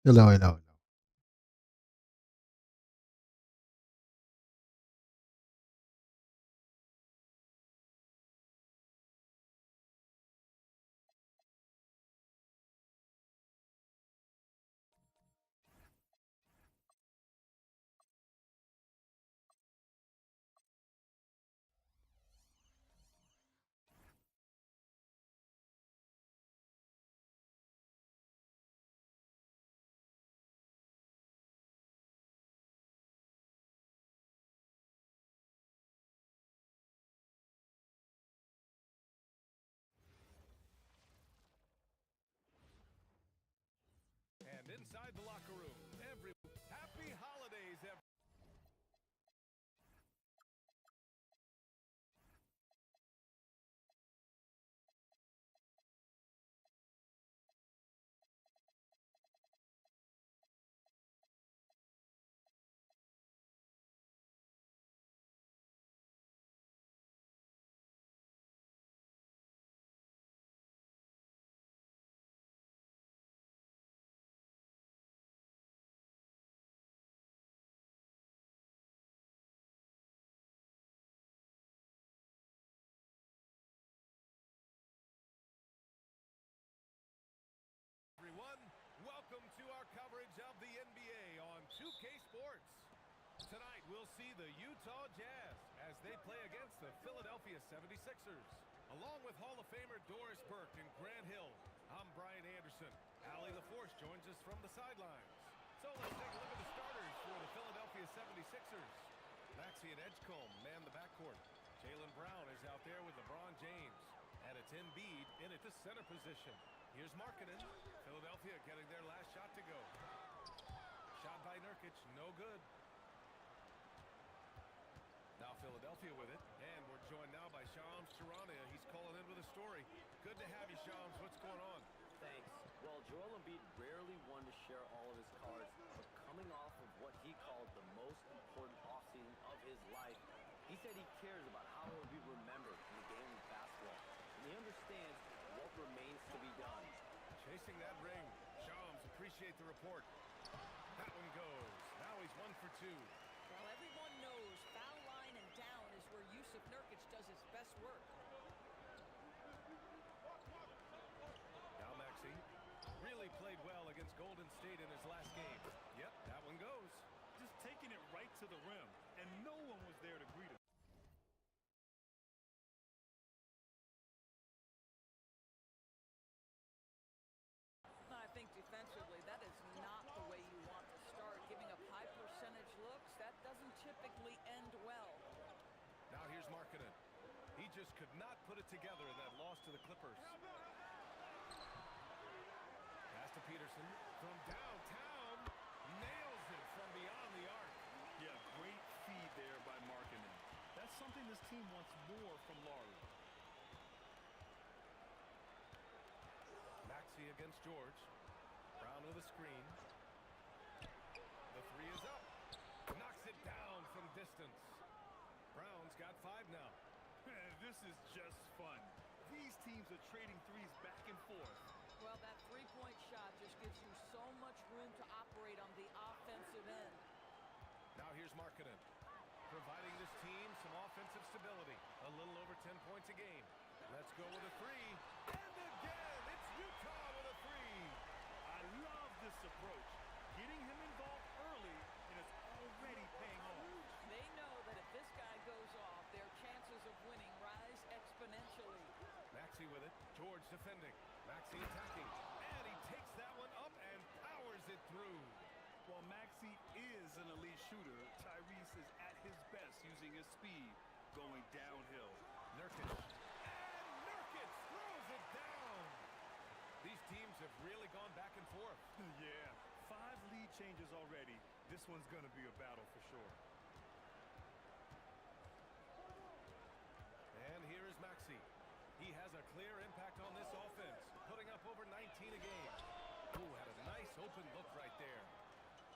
Hello, hello, hello. And inside the locker room, happy holidays, everyone. Welcome to our coverage of the NBA on 2K Sports. Tonight, we'll see the Utah Jazz as they play against the Philadelphia 76ers. Along with Hall of Famer Doris Burke and Grant Hill, I'm Brian Anderson. Allie LaForce joins us from the sidelines. So let's take a look at the starters for the Philadelphia 76ers. Maxey and Edgecombe man the backcourt. Jaylen Brown is out there with LeBron James. And it's Embiid in at the center position. Here's Markkanen. Philadelphia getting their last shot to go. Shot by Nurkic, no good. Now Philadelphia with it. And we're joined now by Shams Charania. He's calling in with a story. Good to have you, Shams. What's going on? Thanks. Well, Joel Embiid rarely wanted to share all of his cards, but coming off of what he called the most important offseason of his life, he said he cares about how it will be remembered in the game of basketball, and he understands what remains to be done. Chasing that ring. Shams, appreciate the report. That one goes. Now he's 1 for 2. Well, everyone knows foul line and down is where Yusuf Nurkic does his best work. Now Maxey really played well against Golden State in his last game. Yep, that one goes. Just taking it right to the rim, and no one was there to greet him. I think defensively, that is not the way you want to start. Giving up high percentage looks, that doesn't typically end well. Now here's Markkanen. He just could not put it together in that loss to the Clippers. Pass to Peterson from downtown. Nails it from beyond the arc. Yeah, great feed there by Markkanen. That's something this team wants more from Laurie. Maxey against George. Brown with a screen. The three is up. Knocks it down from distance. Brown's got 5 now. This is just fun. These teams are trading threes back and forth. Well, that three-point shot just gives you so much room to operate on the offensive end. Now here's Markkanen, providing this team some offensive stability. A little over 10 points a game. Let's go with a three. And again, it's Utah with a three. I love this approach. Getting him involved early, and it's already paying off. They know that if this guy goes off, their chances of winning rise exponentially. Maxey with it. George defending. Maxey attacking. And he takes that one up and powers it through. While Maxey is an elite shooter, Tyrese is at his best using his speed, going downhill. Nurkic. And Nurkic throws it down. These teams have really gone back and forth. Yeah, 5 lead changes already. This one's going to be a battle for sure. And here is Maxey. He has a clear impact on this offense, putting up over 19 a game. Ooh, had a nice open look right there.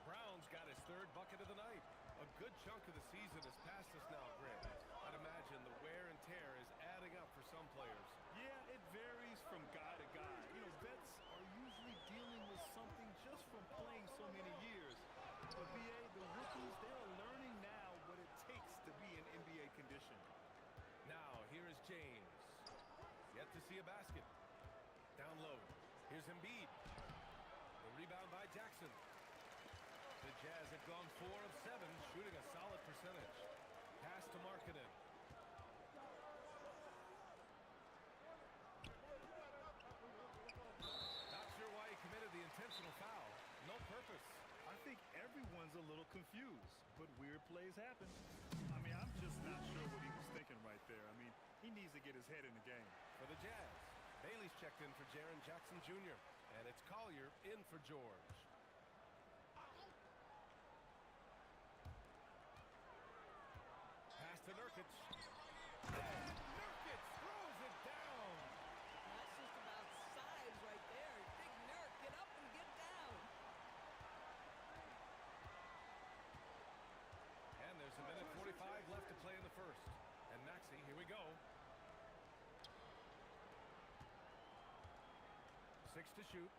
Brown's got his 3rd bucket of the night. A good chunk of the season has passed us now, Greg. I'd imagine the wear and tear is adding up for some players. Yeah, it varies from guy to guy. You know, vets are usually dealing with something just from playing to see a basket. Down low. Here's Embiid. The rebound by Jackson. The Jazz have gone 4 of 7, shooting a solid percentage. Pass to Markkanen. Not sure why he committed the intentional foul. No purpose. I think everyone's a little confused, but weird plays happen. I mean, I'm just not sure what he was thinking right there. I mean, he needs to get his head in the game. For the Jazz, Bailey's checked in for Jaren Jackson Jr. And it's Collier in for George. Pass to Nurkic. And Nurkic throws it down. That's just about size right there. Big Nurk, get up and get down. And there's a minute 45 left to play in the first. And Maxey, here we go. 6 to shoot.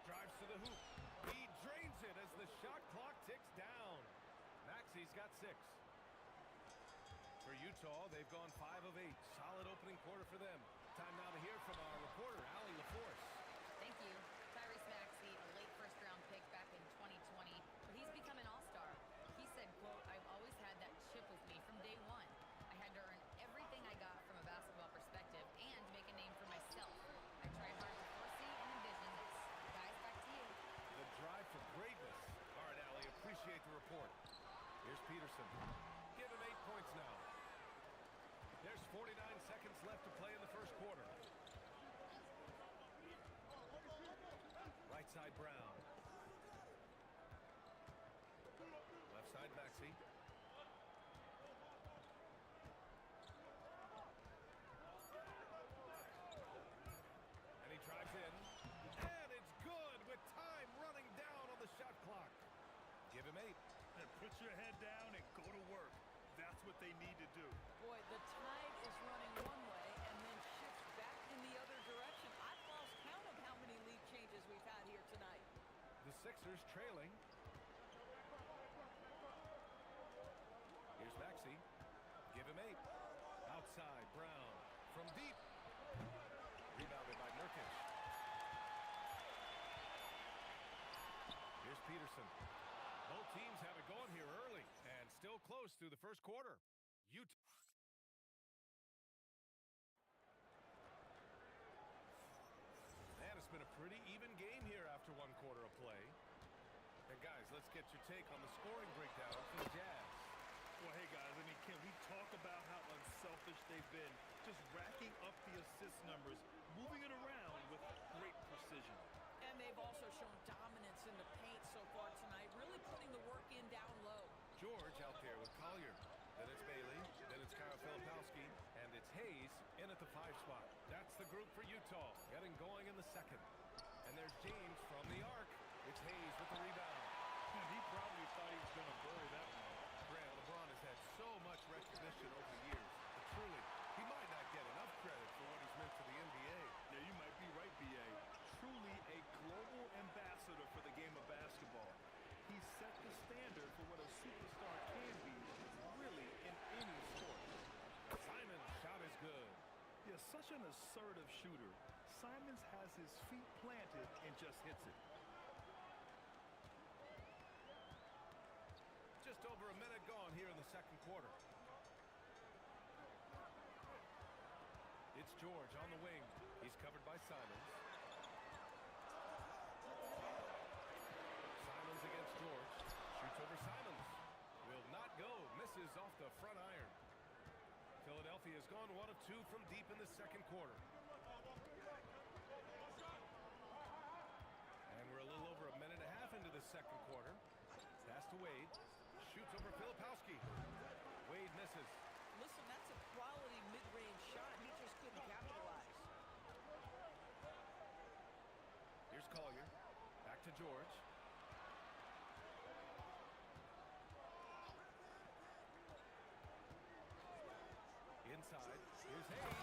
Drives to the hoop. He drains it as the shot clock ticks down. Maxey's got 6. For Utah, they've gone 5 of 8. Solid opening quarter for them. Time now to hear from our reporter, Allie LaForce. Thank you. Tyrese Maxey, a late first-round pick back in 2020, but he's become an all-star. He said, quote, "I've always had that chip with me from day one. I had to earn everything I got from a basketball perspective and make a name for myself. I tried hard to foresee and envision this." Guys, back to you. The drive for greatness. All right, Allie, appreciate the report. Here's Peterson. Give him 8 points now. There's 49 seconds left to play in the first quarter. Right side Brown. Left side Maxey. And he drives in. And it's good with time running down on the shot clock. Give him 8. And put your head down and go to work. That's what they need to do. Boy, the tide is running one way and then shifts back in the other direction. I've lost count of how many lead changes we've had here tonight. The Sixers trailing. Here's Maxey. Give him 8. Outside, Brown. From deep. Rebounded by Nurkic. Here's Peterson. Both teams have it going here early and still close through the first quarter. Utah. And it's been a pretty even game here after 1 quarter of play. And guys, let's get your take on the scoring breakdown for the Jazz. Well, hey, guys, I mean, can we talk about how unselfish they've been? Just racking up the assist numbers, moving it around with great precision. And they've also shown dominance in the paint so far tonight, really putting the work in down low. George out there with Collier. Then it's Bailey. Then it's Kyle Filipowski. And it's Hayes in at the 5 spot. That's the group for Utah, getting going in the second. And there's James from the arc. It's Hayes with the rebound. And he probably thought he was going to bury that one. Grant, LeBron has had so much recognition over the years, but truly, he might not get enough credit for what he's meant to the NBA. Yeah, you might be right, B.A. Truly a global ambassador for the game of basketball. He set the standard for what a superstar can be, really, in any sport. Simon's shot is good. Yeah, such an assertive shooter. Simons has his feet planted and just hits it. Just over a minute gone here in the second quarter. It's George on the wing. He's covered by Simons. Simons against George. Shoots over Simons. Will not go. Misses off the front iron. Philadelphia has gone 1 of 2 from deep in the second quarter. And we're a little over a minute and a half into the second quarter. Pass to Wade. Shoots over Filipowski. Wade misses. Listen, that's a quality mid-range shot. He just couldn't capitalize. Here's Collier. Back to George. Inside. Here's Hayes.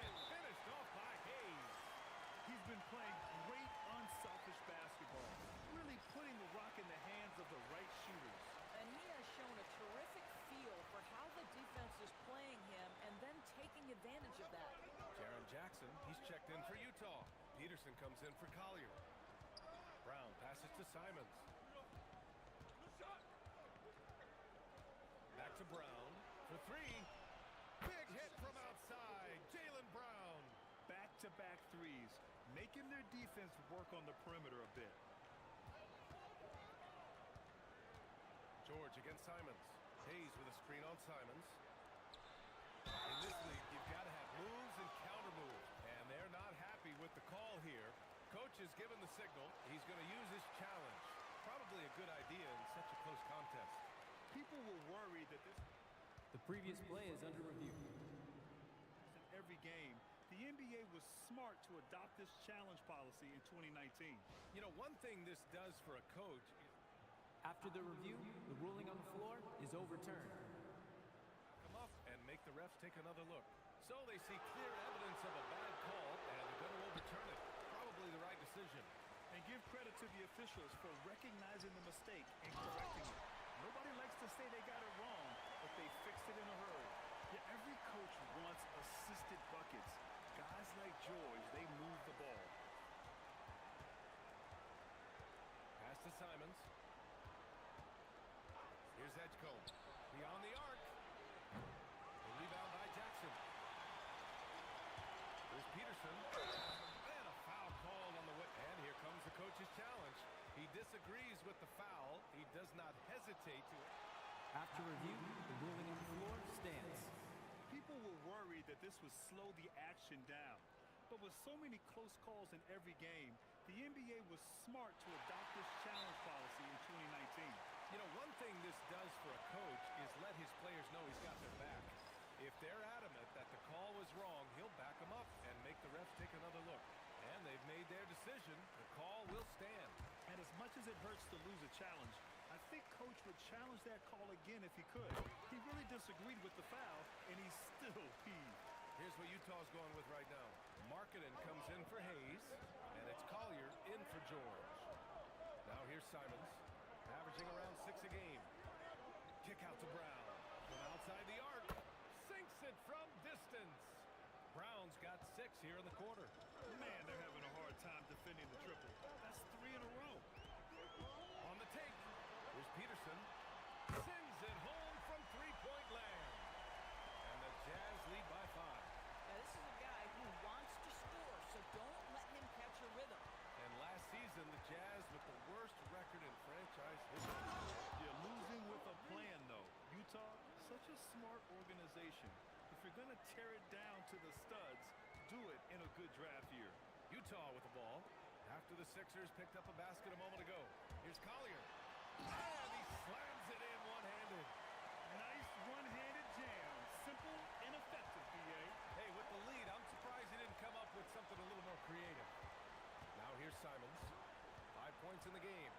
And finished off by Hayes. He's been playing great unselfish basketball, really putting the rock in the hands of the right shooters. And he has shown a terrific feel for how the defense Peterson comes in for Collier. Brown passes to Simons. Back to Brown for three. Big hit from outside. Jaylen Brown. Back-to-back threes, making their defense work on the perimeter a bit. George against Simons. Hayes with a screen on Simons. In this league, you've got to have moves and counter moves, and they're not happy with the call here. Coach has given the signal. He's going to use his challenge. Probably a good idea in such a close contest. People were worried that this The previous play is under review. in every game. The NBA was smart to adopt this challenge policy in 2019. You know, one thing this does for a coach is After the review, the ruling on the floor is overturned. come up and make the refs take another look. So they see clear evidence of a bad call, and they're going to overturn it. Probably the right decision. And give credit to the officials for recognizing the mistake and correcting it. Nobody likes to say they got it wrong, but they fixed it in a hurry. Yeah, every coach wants assisted buckets. Guys like George, they move the ball. Pass to Simons. Here's Edgecombe. Beyond the arc. The rebound by Jackson. Here's Peterson. And a foul called on the way. And here comes the coach's challenge. He disagrees with the foul. He does not hesitate to. After review, the ruling on the floor stands. People were worried that this would slow the action down. But with so many close calls in every game, the NBA was smart to adopt this challenge policy in 2019. You know, one thing this does for a coach is let his players know he's got their back. If they're adamant that the call was wrong, he'll back them up and make the refs take another look. And they've made their decision. The call will stand. And as much as it hurts to lose a challenge, I think Coach would challenge that call again if he could. He really disagreed with the foul, and he's still peeved. Here's what Utah's going with right now. Markkanen comes in for Hayes, and it's Collier in for George. Now here's Simons, averaging around 6 a game. Kick out to Brown from outside the arc. Sinks it from distance. Brown's got 6 here in the quarter. Man, they're having a hard time defending the triple. That's 3 in a row. On the take, here's Peterson. Sends it home from three-point land. And the Jazz lead by 5. Now, this is a guy who wants to score, so don't let him catch a rhythm. And last season, the Jazz with the worst record in franchise history. You're losing with a plan, though. Utah, such a smart organization. If you're going to tear it down to the studs, do it in a good draft year. Utah with the ball. After the Sixers picked up a basket a moment ago. Here's Collier. And he slams it in one-handed. Nice one-handed jam. Simple and effective, B.A. Hey, with the lead, I'm surprised he didn't come up with something a little more creative. Now here's Simons. 5 points in the game.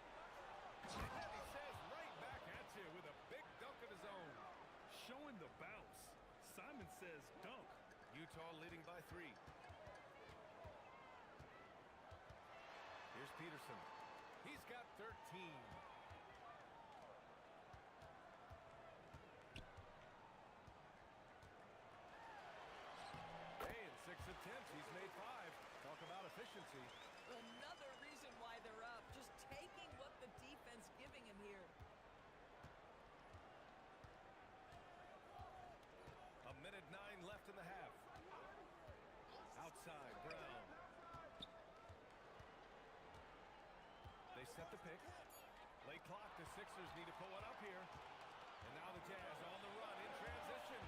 And he says right back at you with a big dunk of his own. Showing the bounce. Simon says dunk. Utah leading by 3. Here's Peterson. He's got 13. Hey, in 6 attempts, he's made 5. Talk about efficiency. Another reason why they're up, just taking what the defense giving him here. A minute 9 left in the half. Outside, Brown. They set the pick. Late clock, the Sixers need to pull one up here. And now the Jazz on the run in transition.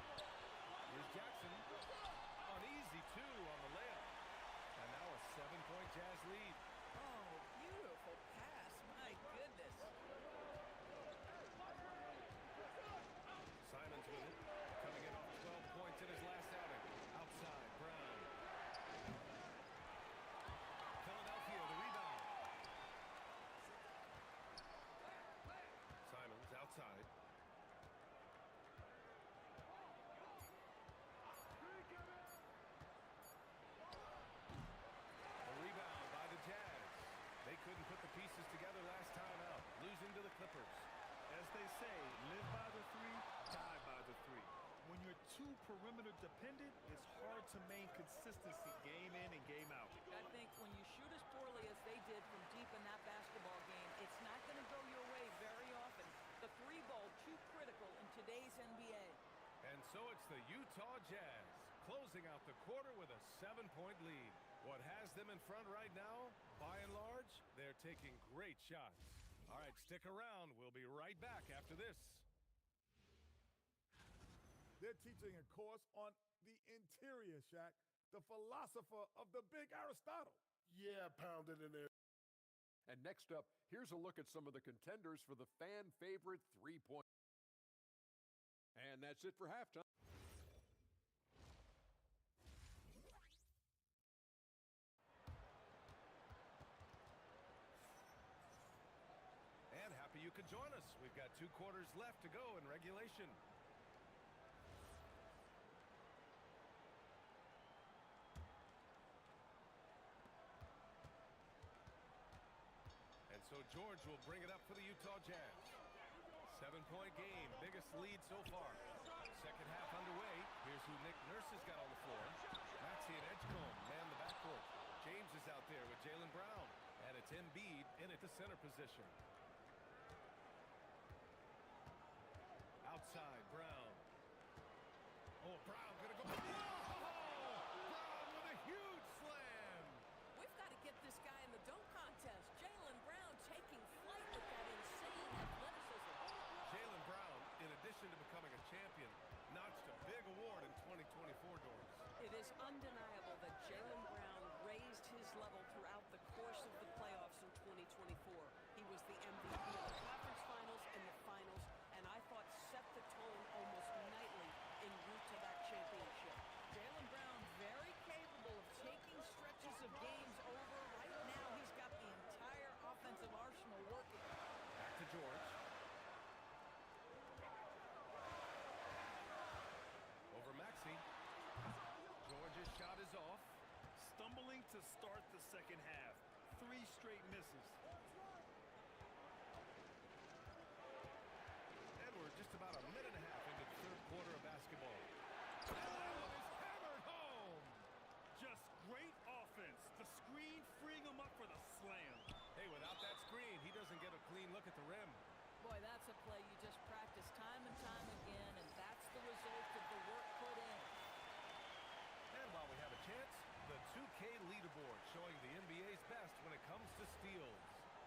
Here's Jackson. Uneasy, too, on the layup. And now a 7-point Jazz lead. Oh, beautiful pass. My goodness. Simons with it. Coming in off 12 points in his last outing. Outside, Brown. Philadelphia, the rebound. Simons outside. too perimeter dependent, it's hard to maintain consistency game in and game out. I think when you shoot as poorly as they did from deep in that basketball game, it's not going to go your way very often. The three ball too critical in today's NBA. And so it's the Utah Jazz closing out the quarter with a 7-point lead. What has them in front right now, by and large, they're taking great shots. All right, stick around. We'll be right back after this. They're teaching a course on the interior, Shaq, the philosopher of the big Aristotle. Yeah, pounded in there. And next up, here's a look at some of the contenders for the fan-favorite three-point. And that's it for halftime. And happy you could join us. We've got 2 quarters left to go in regulation. And so George will bring it up for the Utah Jazz. 7-point game, biggest lead so far. Second half underway. Here's who Nick Nurse has got on the floor. Maxey and Edgecombe man the backcourt. James is out there with Jaylen Brown. And it's Embiid in at the center position. Outside, Brown. Oh, Brown gonna go. Brown with a huge slam. We've got to get this guy in the dunk contest. Jaylen Brown taking flight with that insane athleticism. Jaylen Brown, in addition to becoming a champion, notched a big award in 2024, Doris. It is undeniable that Jaylen Brown raised his level throughout the course of the playoffs in 2024. He was the MVP of the conference finals and the finals, and I thought set the tone almost nightly en route to that championship. Jaylen Brown very capable of taking stretches of games over. Right now, he's got the entire offensive arsenal working. Back to George. Over Maxey. George's shot is off. Stumbling to start the second half. 3 straight misses. And we're just about a minute and a half into the third quarter of basketball. And that one is hammered home. Just great offense. The screen freeing him up for the slam. Hey, without that screen, he doesn't get a clean look at the rim. Boy, that's a play you just practice time and time again, and that's the result of the work put in. And while we have a chance, the 2K leaderboard showing the NBA's best when it comes to steals.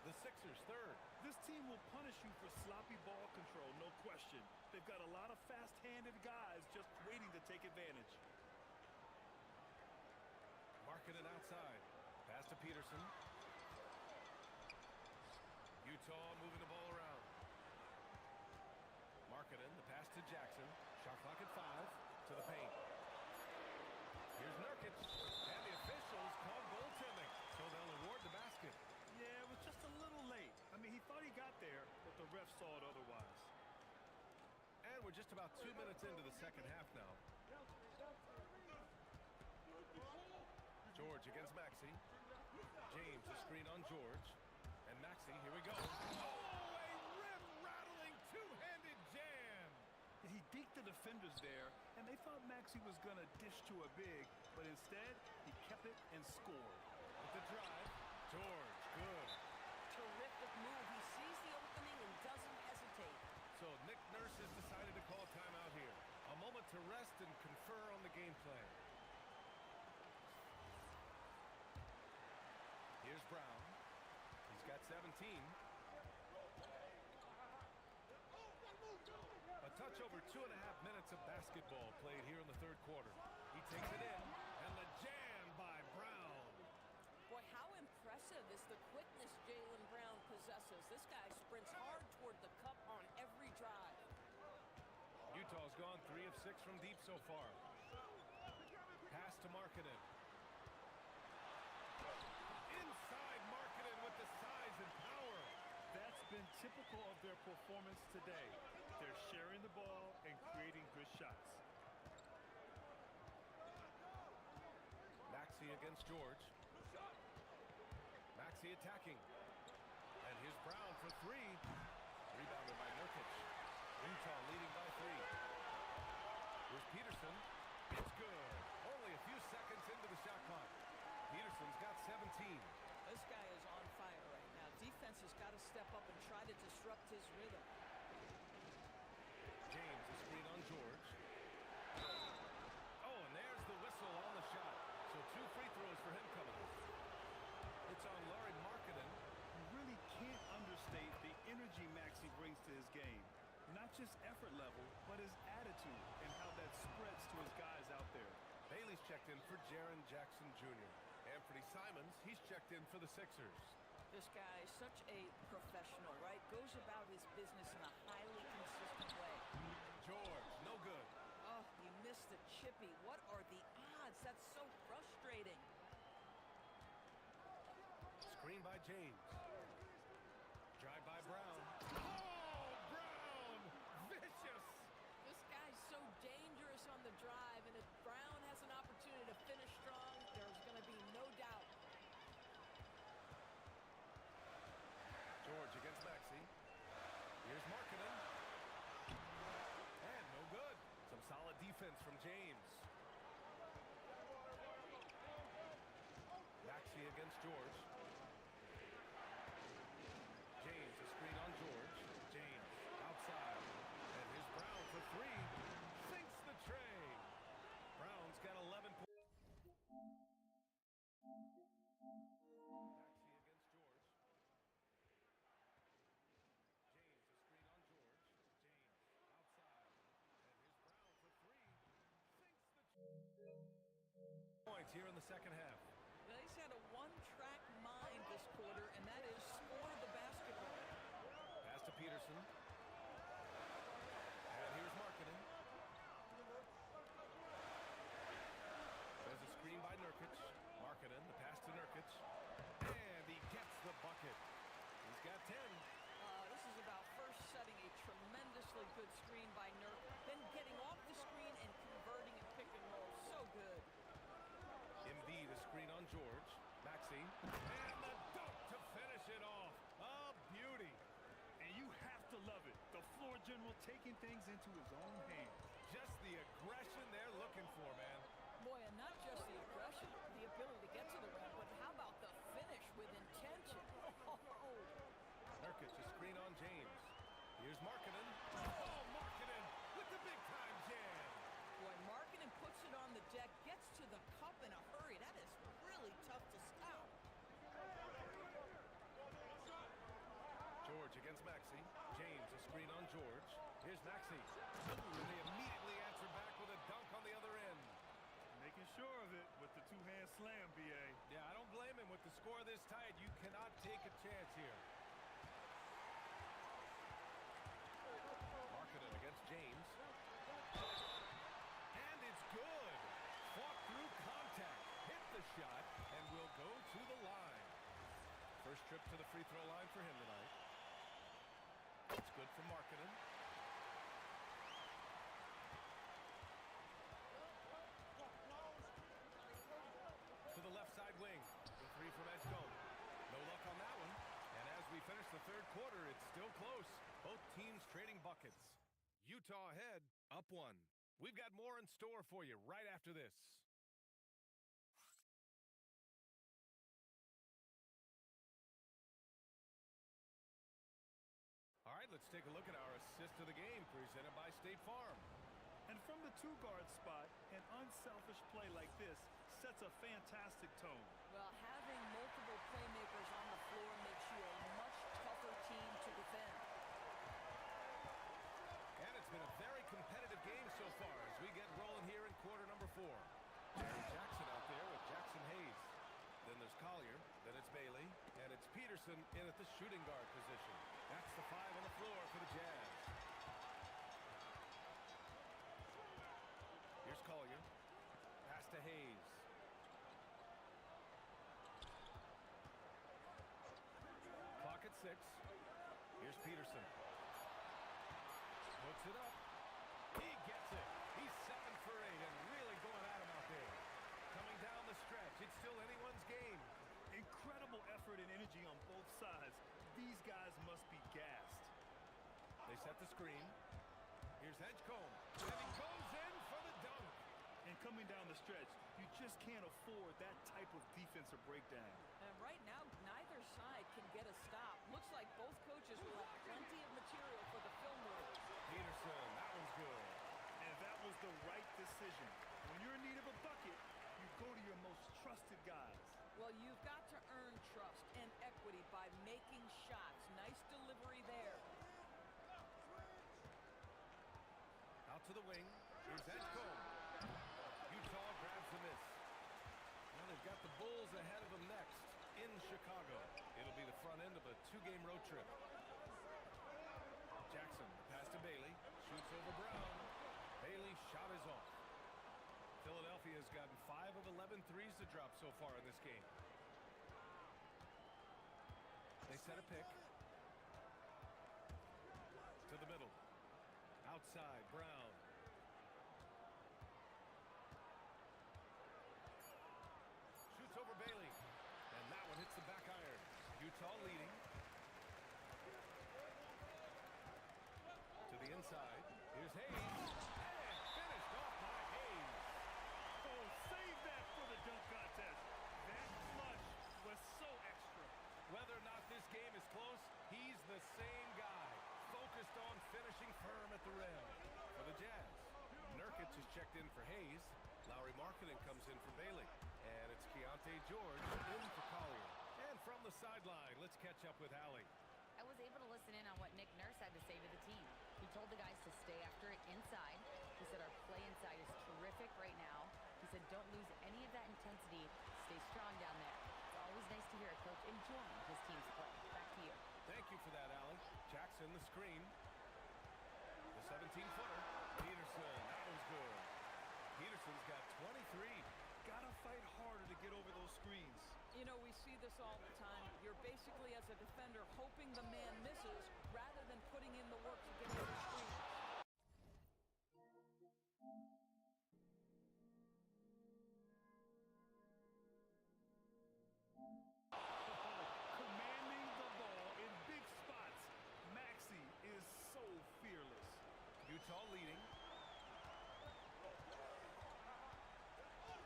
The Sixers third. This team will punish you for sloppy ball control, no question. They've got a lot of fast-handed guys just waiting to take advantage. Markkanen outside. Pass to Peterson. Utah moving the ball around. Markkanen, the pass to Jackson. Shot clock at 5. To the paint. Here's Nurkic. And the officials call goaltending. So they'll award the basket. Yeah, it was just a little late. I mean, he thought he got there, but the ref saw it otherwise. And we're just about 2 minutes into the second half now. George against Maxey. James, a screen on George. And Maxey, here we go. Oh, a rim-rattling two-handed jam. He deked the defenders there, and they thought Maxey was going to dish to a big, but instead, he kept it and scored. With the drive, George, good. Terrific move. He sees the opening and doesn't hesitate. So Nick Nurse has decided to call timeout here. A moment to rest and confer on the game plan. Here's Brown. He's got 17. A touch over 2.5 minutes of basketball played here in the third quarter. He takes it in, and the jam by Brown. Boy, how impressive is the quickness Jaylen Brown possesses. This guy sprints hard toward the cup on every drive. Utah's gone 3 of 6 from deep so far. Pass to Markkanen. Inside Markkanen with the size and power. That's been typical of their performance today. They're sharing the ball and creating good shots. Maxey against George. Maxey attacking. And here's Brown for 3. Rebounded by Nurkic. Utah leading by 3. Here's Peterson. effort level, but his attitude and how that spreads to his guys out there. Bailey's checked in for Jaren Jackson Jr. Anthony Simons, he's checked in for the Sixers. This guy is such a professional, right? Goes about his business in a highly consistent way. George, no good. Oh, he missed the chippy. What are the odds? That's so frustrating. Screen by James. Drive by Brown. Oh, Brown! Vicious! This guy's so dangerous on the drive, and if Brown has an opportunity to finish strong, there's going to be no doubt. George against Maxey. Here's Markkanen. And no good. Some solid defense from James. Maxey against George. James, a screen on George. James, outside. And here's Brown for three. Sinks the tray. Brown's got 11 points. Points here in the second half. Well, he's had a one-track mind this quarter, and that is score the basketball. Pass to Peterson. And here's Markkanen. There's a screen by Nurkic. Markkanen, the pass to Nurkic. And he gets the bucket. He's got 10. This is about first setting a tremendously good screen by Nurk, then getting off the screen and converting a pick and roll. So good. Embiid, a screen on George. Maxey. And the dunk to finish it off. A beauty. And you have to love it. The floor general taking things into his own hands. Just the aggression they're looking for, man. Boy, and not just the aggression, the ability to get to the rim, but how about the finish with intention? Oh. Nurkic, a screen on James. Here's Markkanen. Oh, Markkanen with the big-time jam. Boy, Markkanen puts it on the deck, gets to the cup in a hurry. That is really tough to stop. George against Maxey. James, a screen on George. Here's Maxey. And they immediately answer back with a dunk on the other end. Making sure of it with the two-hand slam, B.A. Yeah, I don't blame him. With the score this tight, you cannot take a chance here. Markkanen against James. And it's good. Fought through contact. Hit the shot and will go to the line. First trip to the free throw line for him tonight. It's good for Markkanen. To the left side wing. The three from Edgecombe. No luck on that one. And as we finish the third quarter, it's still close. Both teams trading buckets. Utah ahead, up one. We've got more in store for you right after this. All right, let's take a look at our assist of the game presented by State Farm. And from the two-guard spot, an unselfish play like this sets a fantastic tone. Well, having multiple playmakers on the floor makes you a much tougher team to defend. And it's been a very competitive game so far as we get rolling here in quarter number 4. Jaren Jackson out there with Jackson Hayes. Then there's Collier, then it's Bailey, and it's Peterson in at the shooting guard position. That's the 5 on the floor for the Jazz. Here's Collier. Pass to Hayes. Clock at 6. Here's Peterson. Puts it up. He gets it. He's 7 for 8 and really going at him out there. Coming down the stretch. It's still anyone's game. Incredible effort and energy on both sides. These guys must be gassed. They set the screen. Here's Edgecombe. And he goes in for the dunk. And coming down the stretch, you just can't afford that type of defensive breakdown. And right now, neither side can get a stop. Looks like both coaches will have plenty of material for the film room. Peterson, that one's good. And that was the right decision. When you're in need of a bucket, you go to your most trusted guys. Well, you've got to earn trust and equity by making shots. Nice delivery there. to the wing. Here's Edgecombe. Utah grabs the miss. Now they've got the Bulls ahead of them next in Chicago. It'll be the front end of a 2-game road trip. Jackson, pass to Bailey. Shoots over Brown. Bailey's shot is off. Philadelphia's gotten 5 of 11 threes to drop so far in this game. They set a pick. To the middle. Outside, Brown. Shoots over Bailey. And that one hits the back iron. Utah leading. To the inside. Here's Hayes. And finished off by Hayes. Oh, save that for the dunk contest. That flush was so extra. Whether or not this game is close, he's the same guy. Focused on finishing firm at the rim. For the Jazz, Nurkic is checked in for Hayes. Lauri Markkanen comes in for Bailey. And it's Keontae George in for Collier. And from the sideline, let's catch up with Allie. I was able to listen in on what Nick Nurse had to say to the team. He told the guys to stay after it inside. He said our play inside is terrific right now. He said don't lose any of that intensity. Stay strong down there. It's always nice to hear a coach enjoying his team's play. Back to you. Thank you for that, Allie. Jackson, the screen. The 17-footer. Peterson, that one's good. Peterson's got 23. Gotta fight harder to get over those screens. You know, we see this all the time. You're basically, as a defender, hoping the man misses rather than putting in the work to get over the screen. Commanding the ball in big spots. Maxey is so fearless. Utah leading.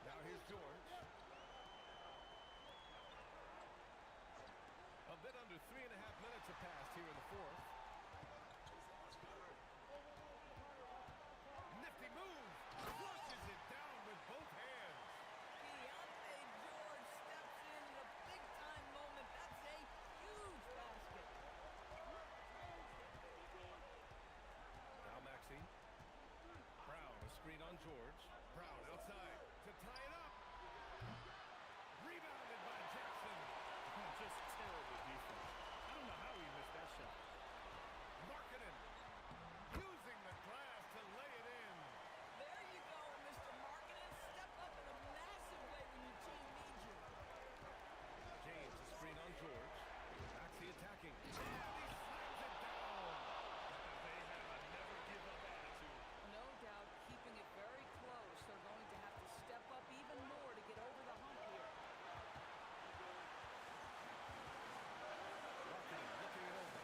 Now here's George. A bit under 3.5 minutes have passed here in the fourth. Nifty move. Flushes it down with both hands. Keontae George steps in a big-time moment. That's a huge basket. Now Maxey. Brown, a screen on George. Brown outside to tie it up. Rebounded by Jackson. Just terrible defense. I don't know how he missed that shot. Markkanen using the glass to lay it in. There you go, Mr. Markkanen. Step up in a massive way when your team needs you. James, a screen on George. Maxey attacking. And he slams it down. They have a never-give-up attitude. No doubt, keeping it very close. They're going to have to step up even more to get over the hump here. Markkanen looking it over.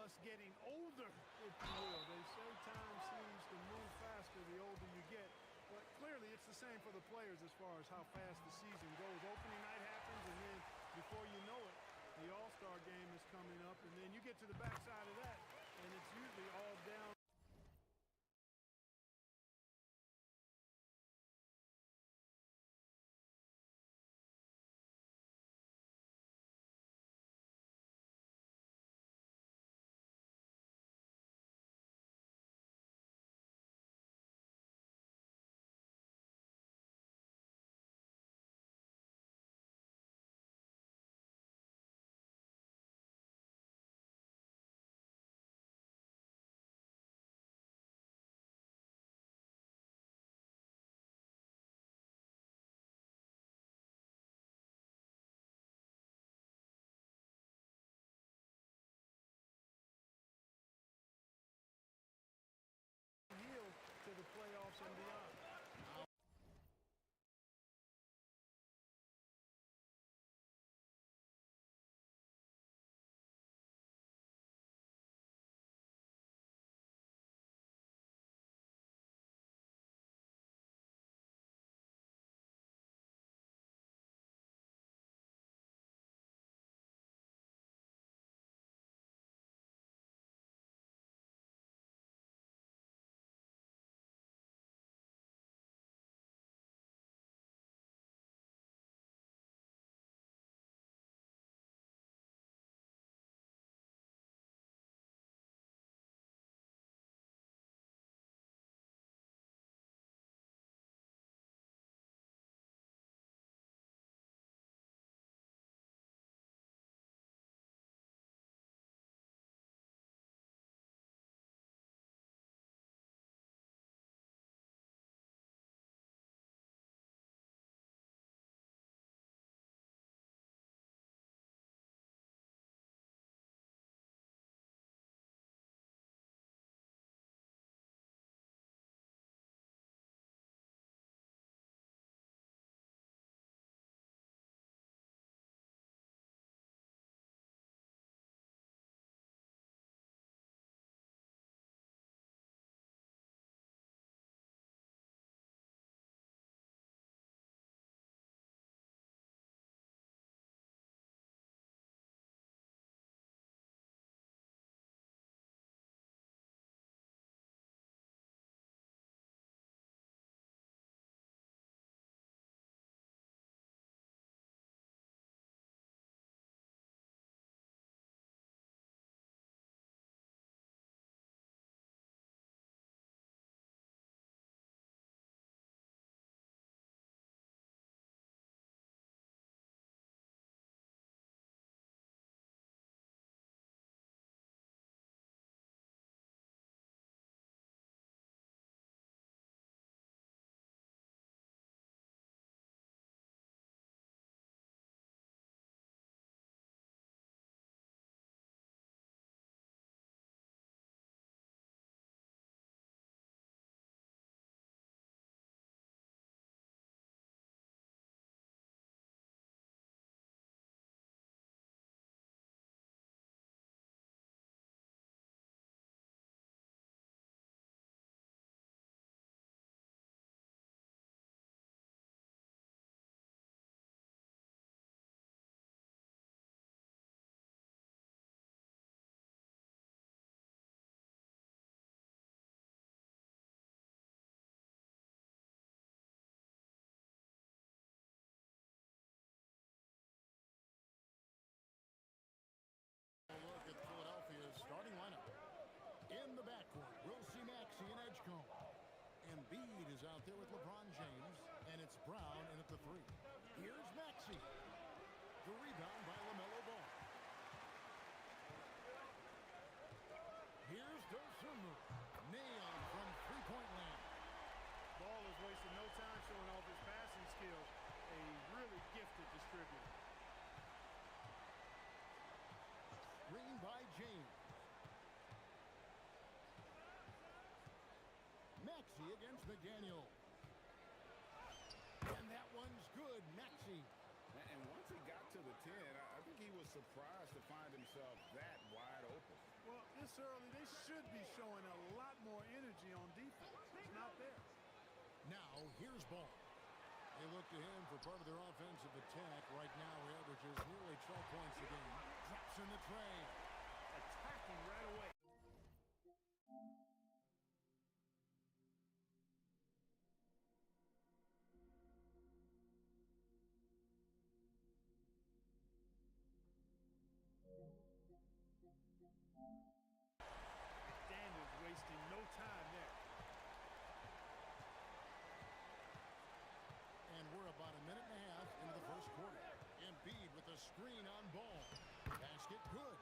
just getting older, if you will. They say time seems to move faster the older you get. But clearly it's the same for the players as far as how fast the season goes. Opening night happens, and then before you know it, the All-Star game is coming up, and then you get to the backside of that, and it's usually all down. To the playoffs and beyond. Look at Philadelphia's starting lineup. In the backcourt, we'll see Maxey and Edgecombe. Embiid is out there with LeBron James, and it's Brown in at the three. Here's Maxey. The rebound by LaMelo Ball. Here's Dosunmu. Nailed from three-point land. Ball has wasted no time showing off his passing skills. A really gifted distributor. Screen by James. Maxey against McDaniel. And that one's good. Maxey. And once he got to the 10, I think he was surprised to find himself that wide open. Well, this early, they should be showing a lot more energy on defense. It's not there. Now, here's Ball. They look to him for part of their offensive attack. Right now, he averages nearly 12 points a game. Drops in the tray. Attacking right away. McDaniels wasting no time there. And we're about a minute and a half into the first quarter. Embiid with a screen on Ball. Basket good.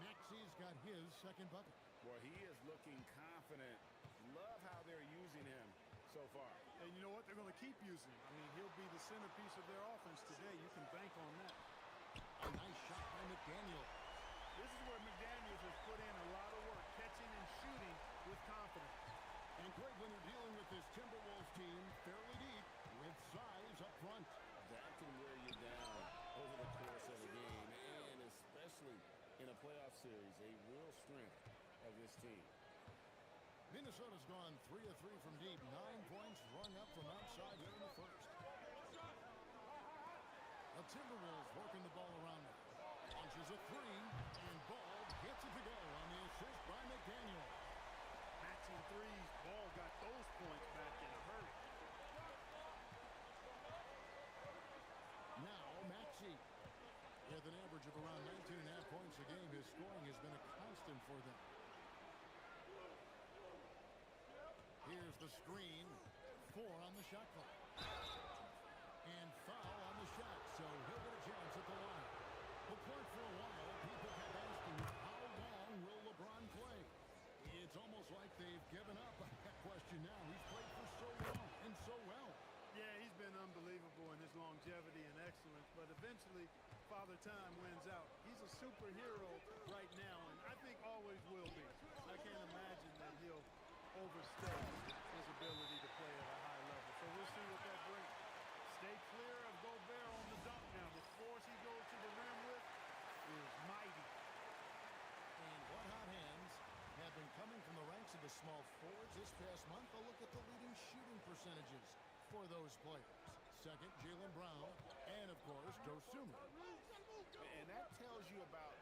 Maxi's got his second bucket. Boy, he is looking confident. Love how they're using him so far. And you know what? They're going to keep using him. I mean, he'll be the centerpiece of their offense today. You can bank on that. A nice shot by McDaniel. This is where McDaniels has put in a lot of work, catching and shooting with confidence. And great when you're dealing with this Timberwolves team fairly deep with size up front. That can wear you down over the course of a game, and especially in a playoff series, a real strength of this team. Minnesota's gone 3 of 3 from deep. 9 points rung up from outside here in the first. The Timberwolves working the ball around them. Launches a three, and Ball gets it to go on the assist by McDaniel. Matching threes, Ball got those points back in a hurry. Now Maxey. With an average of around 19.5 points a game, his scoring has been a constant for them. Here's the screen. 4 on the shot clock. And foul on the shot, so he'll get a chance at the line. Well, quite for a while, people kept asking, how long will LeBron play? It's almost like they've given up on that question now. He's played for so long and so well. Yeah, he's been unbelievable in his longevity and excellence, but eventually Father Time wins out. He's a superhero right now, and I think always will be. I can't imagine that he'll overstay his ability to play at a high level. So we'll see what that brings. Stay clear of Gobert on the dunk now. The force he goes to the rim with is mighty. And what hot hands have been coming from the ranks of the small forwards this past month. A look at the leading shooting percentages for those players. Second, Jaylen Brown, and of course, Dosunmu. And that tells you about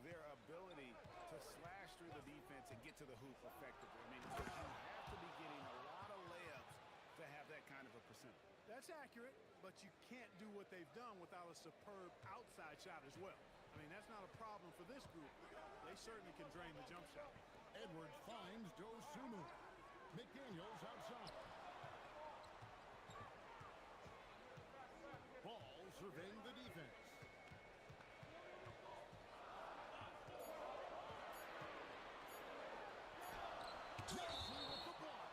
their ability to slash through the defense and get to the hoop effectively. I mean, you have to be getting a lot of layups to have that kind of a percentage. That's accurate, but you can't do what they've done without a superb outside shot as well. I mean, that's not a problem for this group. They certainly can drain the jump shot. Edwards finds Dosunmu. McDaniels outside. Ball surveying the defense. Maxey with the block.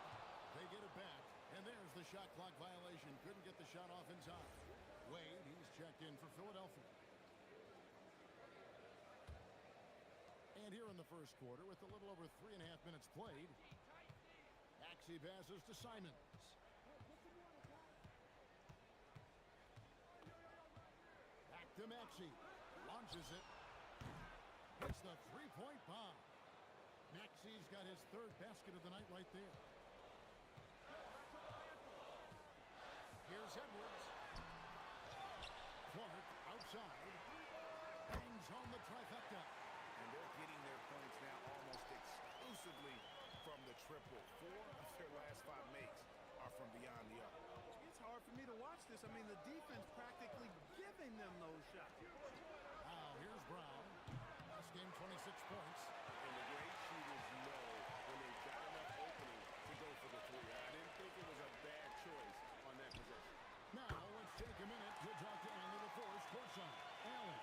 They get it back, and there's the shot clock violation. Couldn't get the shot off in time. Wade, he's checked in for Philadelphia. And here in the first quarter, with a little over 3.5 minutes played, Maxey passes to Simons. Back to Maxey. Launches it. Hits the three-point bomb. Maxey's got his third basket of the night right there. Here's Edwards. Clark outside. Bangs home the trifecta. And they're getting their points now almost exclusively from the triple. 4 of their last 5 makes are from beyond the arc. It's hard for me to watch this. I mean, the defense practically giving them those shots. Now, here's Brown. Last game, 26 points. And the great shooters know when they've got enough opening to go for the three. I didn't think it was a bad choice on that possession. Now, let's take a minute to talk to Andy LaForce courtside. Allen.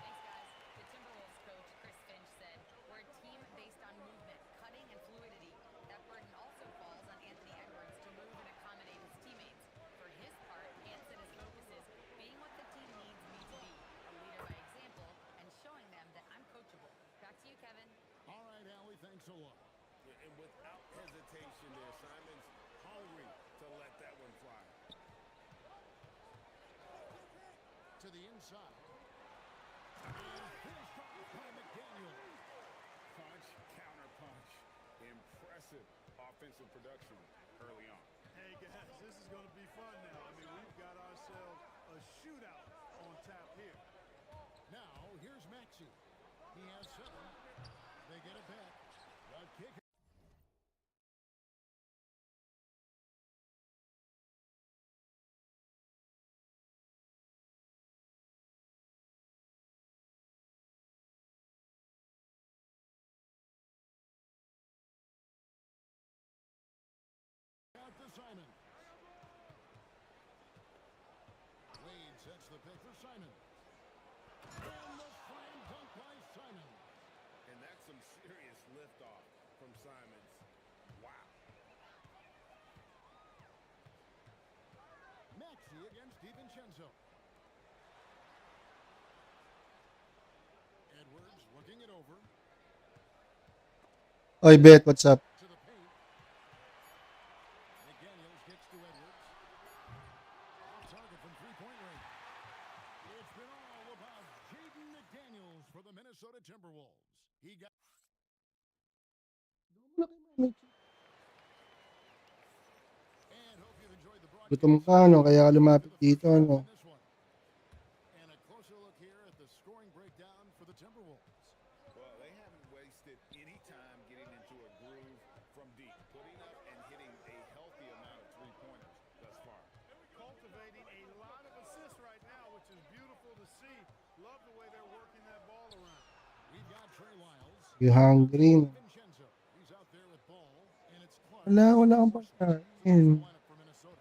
Thanks, guys. The Timberwolves coach, Chris Finch, said, "We're a team based on movement, cutting, and fluidity. That burden also falls on Anthony Edwards to move and accommodate his teammates. For his part, Ant said his focus is being what the team needs me to be, a leader by example, and showing them that I'm coachable." Back to you, Kevin. All right, Allie, thanks a lot. And without hesitation there, Simon's hungry to let that one fly. To the inside. And finished off by McDaniel. punch, counter punch. Impressive offensive production early on. Hey, guys, this is going to be fun now. I mean, we've got ourselves a shootout on tap here. Now, here's Maxey. He has 7. They get it back. The kick. Out to Simon. Wade sets the pick for Simon. And the slam dunk by Simon. And that's some serious liftoff from Simons. Wow. Maxey against DiVincenzo. Edwards looking it over. Oy, Bet, what's up? To the paint. McDaniels gets to Edwards. Off target from three-point range. It's been all about Jaden McDaniels for the Minnesota Timberwolves. He got... And hope you've enjoyed the broadcast. Gutom ka, no? Kaya ka lumapit dito, no? And a closer look here at the scoring breakdown for the Timberwolves. Well, they haven't wasted any time getting into a groove from deep, putting up and hitting a healthy amount of three-pointers thus far. Cultivating a lot of assists right now, which is beautiful to see. Love the way they're working that ball around. We've got Trey Lyles. You hungry, no? Vincenzo. He's out there with ball, and it's Clark. Wala akong pagkain. For Minnesota.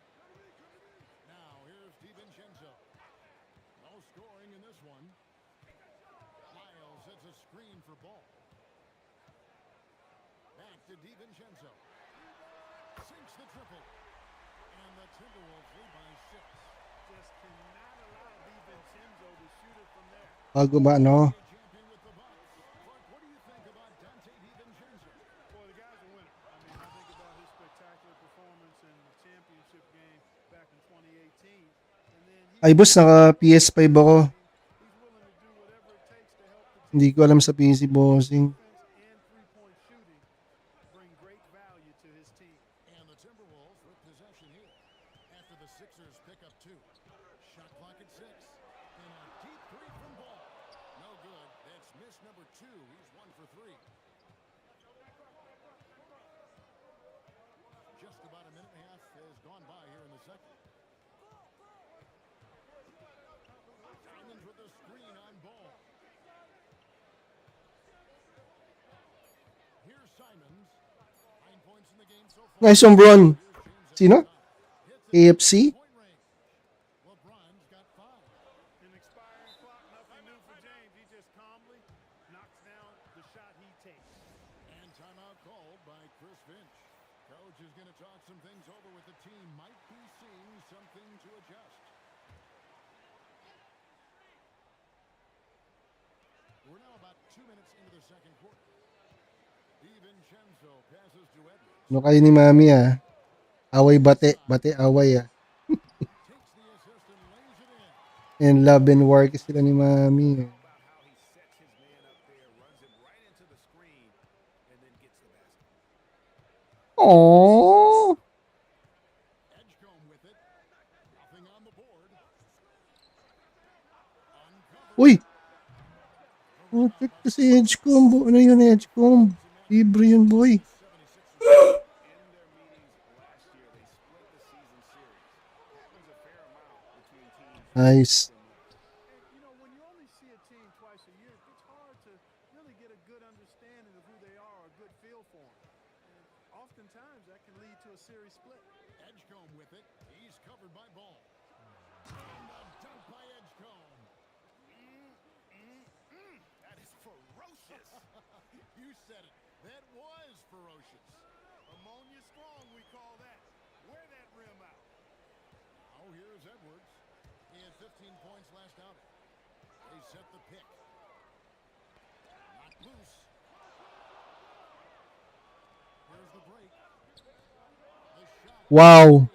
Now, here's DiVincenzo. No scoring in this one. Lyles sets a screen for ball. Back to DiVincenzo. Sinks the triple. And the Timberwolves lead by 6. Just cannot allow DiVincenzo to shoot it from there. Bago ba, no? Champion with the Bucks. Clark, what do you think about Dante DiVincenzo? Boy, the guy's a winner. I mean, I think about his spectacular performance in the championship game back in 2018. And then Ay, boss, naka PS5 ako. he's willing to do whatever it takes to help the team. Hindi ko alam sa PC, bossing. Defense and three-point shooting bring great value to his team. And the Timberwolves with possession here after the Sixers pick up 2. Shot clock at 6. And a deep 3 from ball. No good. That's miss number 2. He's 1 for 3. Just about a minute and a half has gone by here in the second. Simons with the screen on ball. Here's Simons. 9 points in the game so far. Nice one, Bron. Sino? AFC? LeBron's got 5. An expiring clock, nothing new for James. He just calmly knocks down the shot he takes. And timeout called by Chris Finch. Coach is going to talk some things over with the team. Might be seeing something to adjust. We're now about 2 minutes into the second quarter. DiVincenzo passes to Edwards. Ano kayo ni Mami, ah? Away bate. Bate away, ah. Takes the assist and lays it in. And love and war kasi sila ni Mami, eh. About how he sets his man up there, runs him right into the screen, and then gets the basket. Aww. Edgecombe with it. Nothing on the board. Uncovered. Uy! Putik kasi Edgecombe. Ano yun, Edgecombe? Libre yun, boy. In their meetings last year, they split the season series. Happens a fair amount between teams. Nice. And, you know, when you only see a team twice a year, it's hard to really get a good understanding of who they are, a good feel for them. And oftentimes, that can lead to a series split. Edgecombe with it. He's covered by ball. And a dunk by Edgecombe. That is ferocious. You said it. That was ferocious. Ammonia strong, we call that. Wear that rim out. Oh, here's Edwards. He had 15 points last outing. They set the pick. Not loose. Here's the break. The shot. Wow.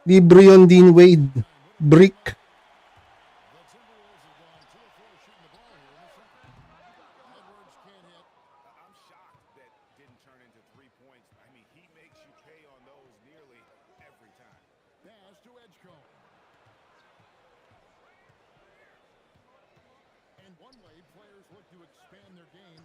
Libre yun din, Wade. Brick. The Timberwolves have gone 2 of 4 shooting the ball here in the second. Edwards can't hit. I'm turn into 3 points. I mean, he makes you pay on those nearly every time. Pass to Edgecombe. And one way players look to expand their game,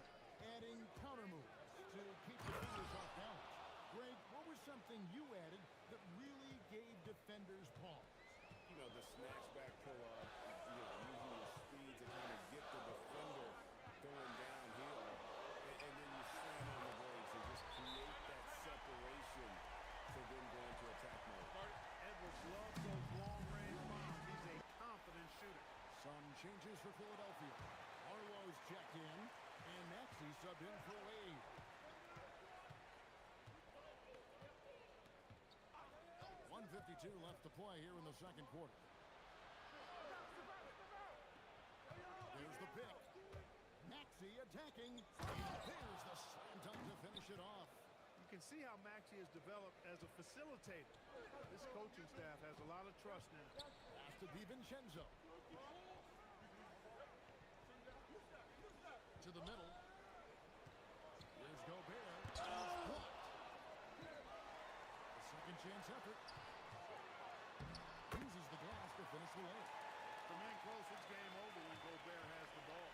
adding counter moves to keep the defenders off balance. Greg, what was something you added that really gave defenders pause? You know, the snatch back pull-up, using your speed to kind of get the defender going downhill, and then you slam on the brakes and just create that separation to then go into attack mode. Edwards loves those long-range bombs. He's a confident shooter. Some changes for Philadelphia. Arlo's checked in, and Maxey subbed in for Wade. .152 left to play here in the second quarter. There's the pick. Maxey attacking. There's the slam dunk to finish it off. You can see how Maxey has developed as a facilitator. This coaching staff has a lot of trust in him. Pass to DiVincenzo. To the middle. Here's Gobert. Blocked. A second chance effort. Uses the glass to finish the layup. The man close, it's game over when Gobert has the ball.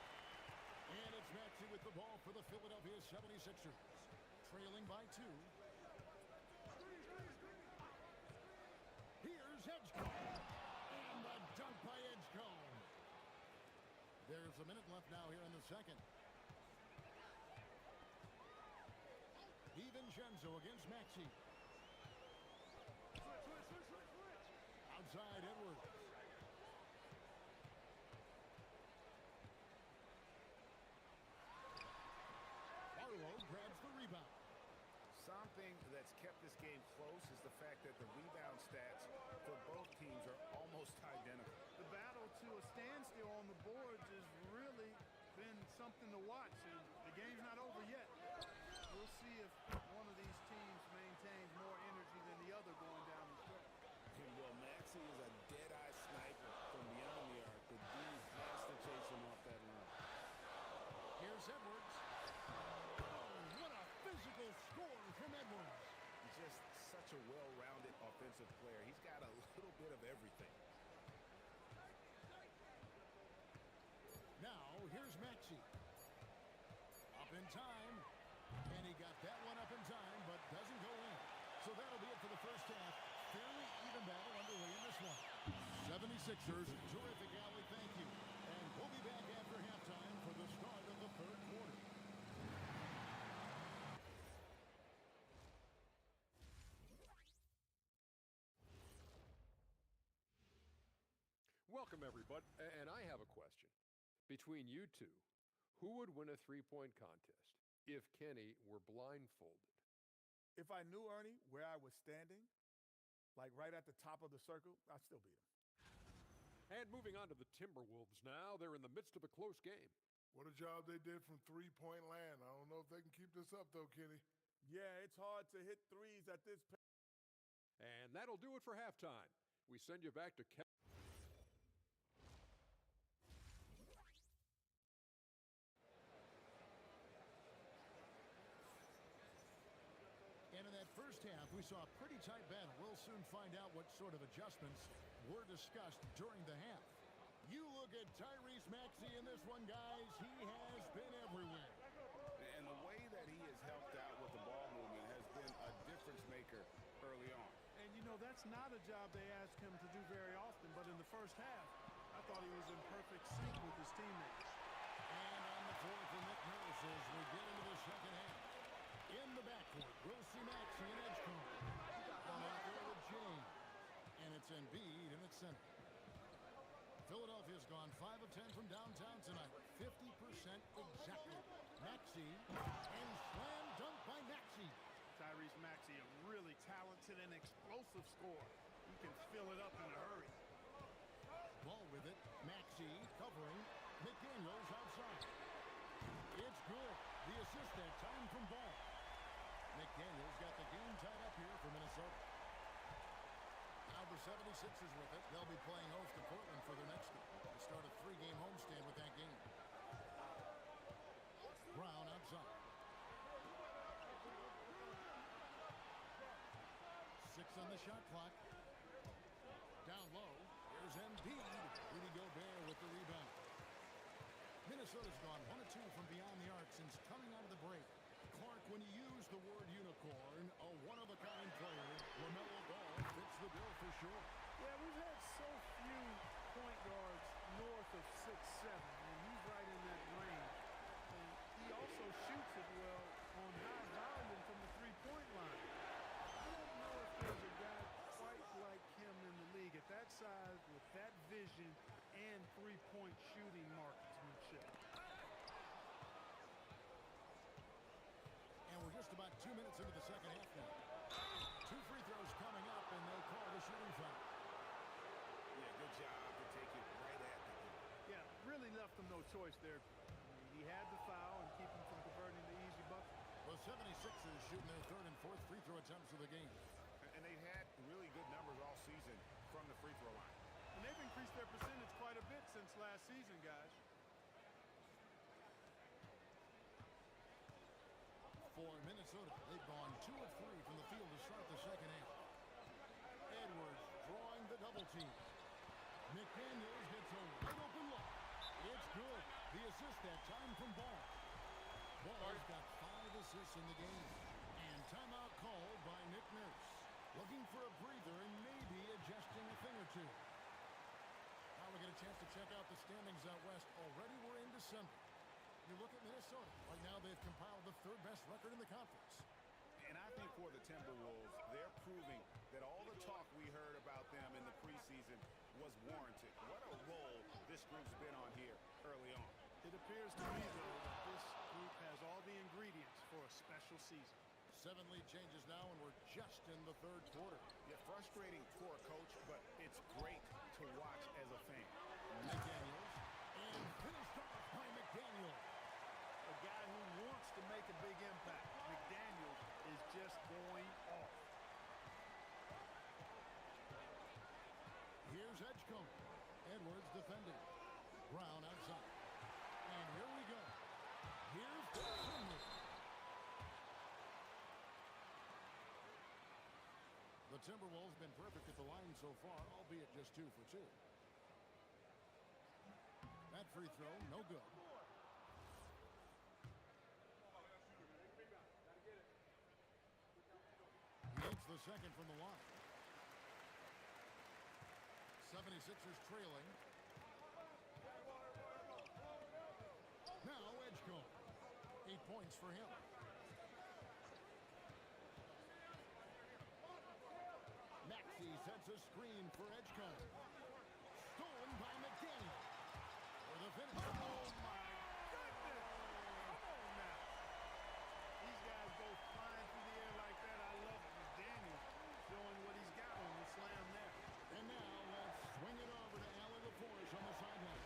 And it's Maxey with the ball for the Philadelphia 76ers. Trailing by 2. Here's Edgecombe. And the dunk by Edgecombe. There's a minute left now here in the second. DiVincenzo against Maxey. Outside Edwards. Arlo grabs the rebound. Something that's kept this game close is the fact that the rebound stats for both teams are almost identical. The battle to a standstill on the boards has really been something to watch. And the game's not over yet. We'll see if one of these teams maintains more energy than the other going down the stretch. And well, Maxey is a dead-eye sniper from beyond the arc. The D has to chase him off that line. Here's Edwards. Oh, what a physical score from Edwards. He's just such a well-rounded offensive player. He's got a little bit of everything. Now, here's Maxey. Up in time. And he got that one up in time, but doesn't go in. So that'll be it for the first half. Fairly even battle underway in this one. 76ers, terrific, Allie, thank you. And we'll be back after halftime for the start of the third quarter. Welcome, everybody. And I have a question. Between you two, who would win a three-point contest if Kenny were blindfolded? If I knew, Ernie, where I was standing, like right at the top of the circle, I'd still beat him. And moving on to the Timberwolves now. They're in the midst of a close game. What a job they did from three-point land. I don't know if they can keep this up, though, Kenny. Yeah, it's hard to hit threes at this pace. And that'll do it for halftime. We send you back to Kevin. And in that first half, we saw a pretty tight battle. We'll soon find out what sort of adjustments were discussed during the half. You look at Tyrese Maxey in this one, guys. He has been everywhere. And the way that he has helped out with the ball movement has been a difference maker early on. And, you know, that's not a job they ask him to do very often. But in the first half, I thought he was in perfect sync with his teammates. And on the floor for Nick Nurse as we get into the second half. In the backcourt, we'll see Maxey and Edgecombe. One out there with James. And it's Embiid in its center. Philadelphia's gone 5 of 10 from downtown tonight. 50% exactly. Maxey and slam dunk by Maxey. Tyrese Maxey, a really talented and explosive scorer. He can fill it up in a hurry. Ball with it. Maxey covering. McDaniels outside. It's good. The assist that time from Ball. McDaniels got the game tied up here for Minnesota. Now the 76ers with it. They'll be playing host to Portland for their next game. They start a 3-game homestand with that game. Brown outside. on the shot clock. Down low, here's Embiid. Rudy Gobert with the rebound. Minnesota's gone 1 of 2 from beyond the arc since coming out of the break. Clark, when you use the word unicorn, a one-of-a-kind player, LaMelo Ball fits the bill for sure. Yeah, we've had so few point guards north of 6'7", and he's right in that range. And he also shoots it well on high volume from the three-point line. I don't know if there's a guy quite like him in the league at that size with that vision and three-point shooting marksmanship. And we're just about 2 minutes into the second half now. 2 free throws coming up, and they call the shooting foul. Yeah, good job to take it right at the goal. Yeah, really left him no choice there. I mean, he had the foul and keep him from converting the easy bucket. The 76ers shooting their 3rd and 4th free throw attempts of the game. And they've had really good numbers all season from the free throw line. And they've increased their percentage quite a bit since last season, guys. For Minnesota, they've gone 2 of 3 from the field to start the second half. Edwards drawing the double team. McDaniels gets a wide open look. It's good. The assist that time from Ball. Ball's got 5 assists in the game. And timeout called by Nick Nurse. Looking for a breather and maybe adjusting a thing or two. Now we get a chance to check out the standings out west. Already we're in December. You look at Minnesota. Right now they've compiled the 3rd best record in the conference. And I think for the Timberwolves, they're proving that all the talk we heard about them in the preseason was warranted. What a role this group's been on here early on. It appears to me, though, that this group has all the ingredients for a special season. 7 lead changes now, and we're just in the 3rd quarter. Yeah, frustrating for a coach, but it's great to watch as a fan. McDaniels, and finished off by McDaniels. A guy who wants to make a big impact. McDaniels is just going off. Here's Edgecombe. Edwards defending. Brown outside. And here we go. Here's Finley. The Timberwolves been perfect at the line so far, albeit just 2 for 2. That free throw, no good. He hits the second from the line. 76ers trailing. Now Edgecombe. 8 points for him. Maxey sets a screen for Edgecombe. Stolen by McDaniel. For the finish. Oh, my goodness. Come on now. These guys go flying through the air like that. I love it. McDaniels showing what he's got on the slam there. And now let's swing it over to Allen LaForce on the sideline.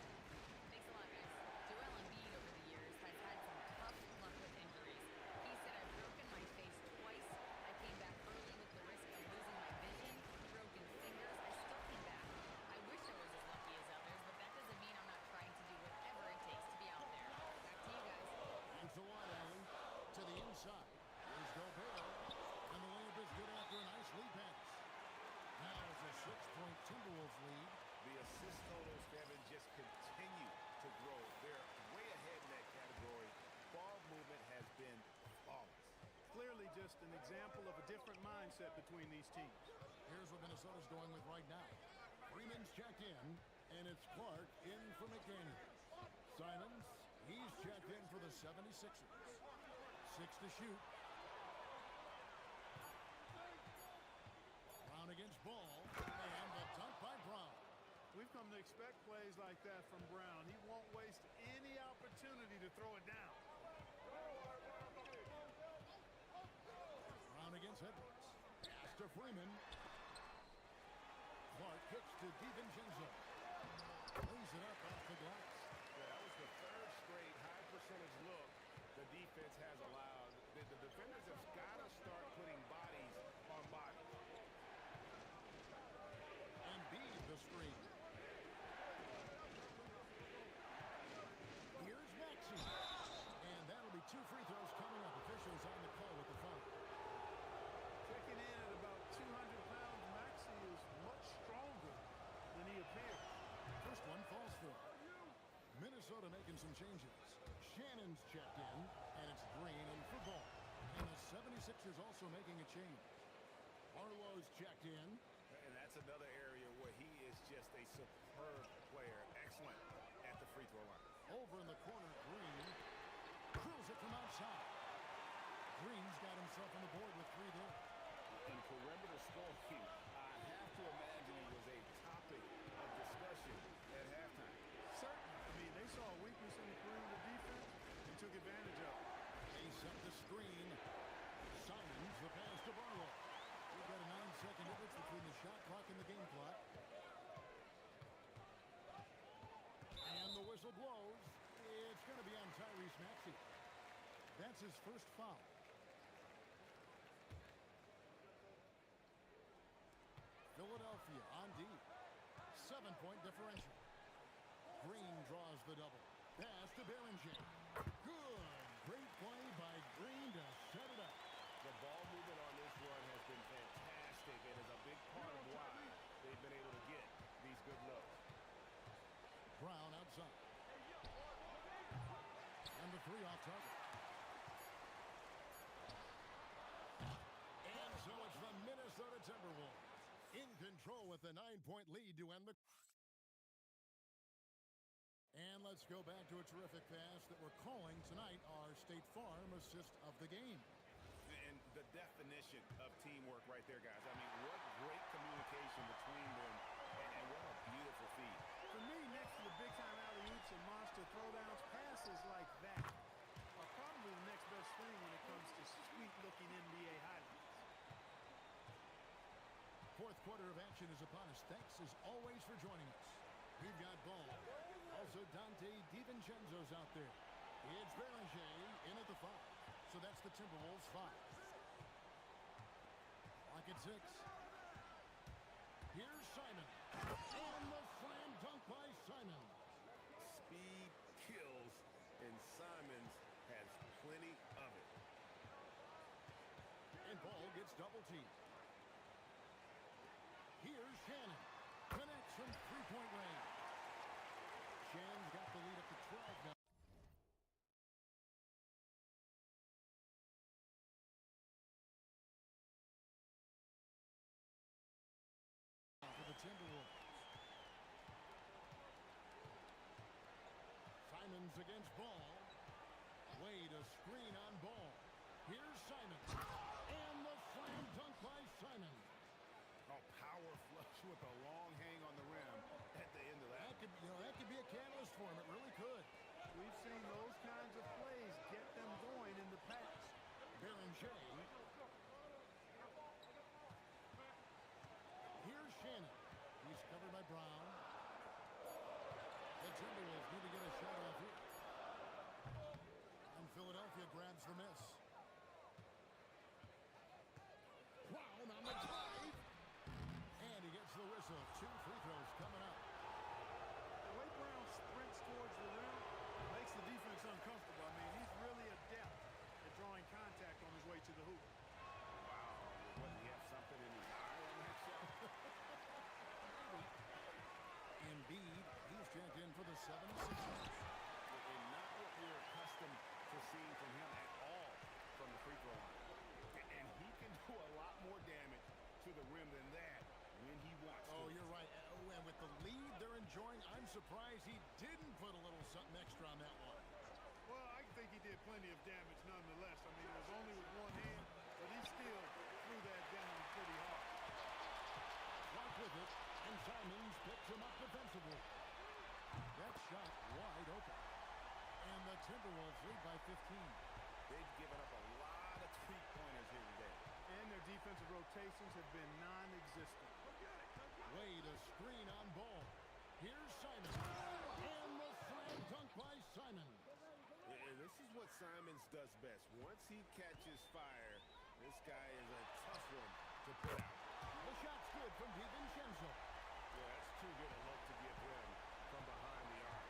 Thanks a lot, guys. Joel Embiid over the years has had some tough luck with injuries. He said, I've broken my face twice. I came back early with the risk of losing my vision, broken fingers. I still came back. I wish I was as lucky as others, but that doesn't mean I'm not trying to do whatever it takes to be out there. Back to you guys. Thanks a lot, Allen. To the inside. Here's Gobert. And the layup is good after a nice lead pass. Now it's a 6-point Timberwolves lead. The assist totals, Kevin, just continue to grow. They're way ahead in that category. Ball movement has been flawless. Clearly just an example of a different mindset between these teams. Here's what Minnesota's going with right now. Freeman's checked in, and it's Clark in for McDaniel. Simons, he's checked in for the 76ers. 6 to shoot. Brown against Ball, and the dunk by Brown. We've come to expect plays like that from Brown. He won't waste any opportunity to throw it down. Brown against Edwards. Pass to Freeman. Clark kicks to DiVincenzo. Lays it up off the glass. Yeah, that was the 3rd straight high percentage look the defense has allowed. The defenders have got to start putting bodies on bodies. Embiid the screen. Here's Maxey. And that'll be 2 free throws coming up. Officials on the call with the foul. Checking in at about 200 pounds. Minnesota making some changes. Shannon's checked in, and it's Green and football. And the 76ers also making a change. Arlo's checked in. And that's another area where he is just a superb player. Excellent at the free throw line. Over in the corner, Green drills it from outside. Green's got himself on the board with 3 there. In perimeter scoring, I have to imagine it was a topic of discussion at halftime. Certainly. I mean, they saw a weakness in the perimeter defense and took advantage of it. They set the screen. Simons, the pass to Barlow. We've got a 9-second difference between the shot clock and the game clock. And the whistle blows. It's going to be on Tyrese Maxey. That's his first foul. Philadelphia on D. 7-point differential. Green draws the double. Pass to Berenger. Good. Great play by Green to set it up. The ball movement on this run has been fantastic and is a big part of why they've been able to get these good looks. Brown outside. And the 3 off target. And so it's the Minnesota Timberwolves in control with a 9-point lead to end the... And let's go back to a terrific pass that we're calling tonight our State Farm assist of the game. And the definition of teamwork right there, guys. I mean, what great communication between them, and what a beautiful feed. For me, next to the big-time alley-oops and monster throwdowns, passes like that are probably the next best thing when it comes to sweet-looking NBA highlights. Fourth quarter of action is upon us. Thanks, as always, for joining us. We've got Ball. Also, Dante DiVincenzo's out there. It's Berenger in at the 5. So that's the Timberwolves 5. Clock at 6. Here's Simon. And the slam dunk by Simon. Speed kills, and Simons has plenty of it. And Ball gets double teamed. Here's Shannon. Connects from 3-point range. Shannon's got the lead up to 12 now. For the Timberwolves. Simons against Ball. Wade a screen on Ball. Here's Simon. And the slam dunk by Simon. Oh, power flush with a long hang on the rim at the end of that. That could be a catalyst for him. It really could. We've seen those kinds of plays get them going in the past. Berenger. Here's Shannon. He's covered by Brown. The Timberwolves need to get a shot off here. And Philadelphia grabs the miss. Brown on the drive. And he gets the whistle. 2 free throws coming up. The way Brown sprints towards the rim makes the defense uncomfortable. I mean, he's really adept at drawing contact on his way to the hoop. Wow, what, he have something in his eye on that shot? Embiid, he's checked in for the 76ers. And not what we're accustomed to seeing from him at all from the free throw line. And he can do a lot more damage to the rim than that when he wants to. Oh, you're right. And with the lead they're enjoying, I'm surprised he didn't put a little something extra on that one. Well, I think he did plenty of damage nonetheless. I mean, it was only with one hand, but he still threw that down pretty hard. Clock with it, and Simons picks him up defensively. That shot wide open. And the Timberwolves lead by 15. They've given up a lot of three-pointers here today. And their defensive rotations have been non-existent. Wade a screen on Ball. Here's Simon. And the slam dunk by Simon. And this is what Simons does best. Once he catches fire, this guy is a tough one to put out. The shot's good from DiVincenzo. Yeah, that's too good a look to give him from behind the arc.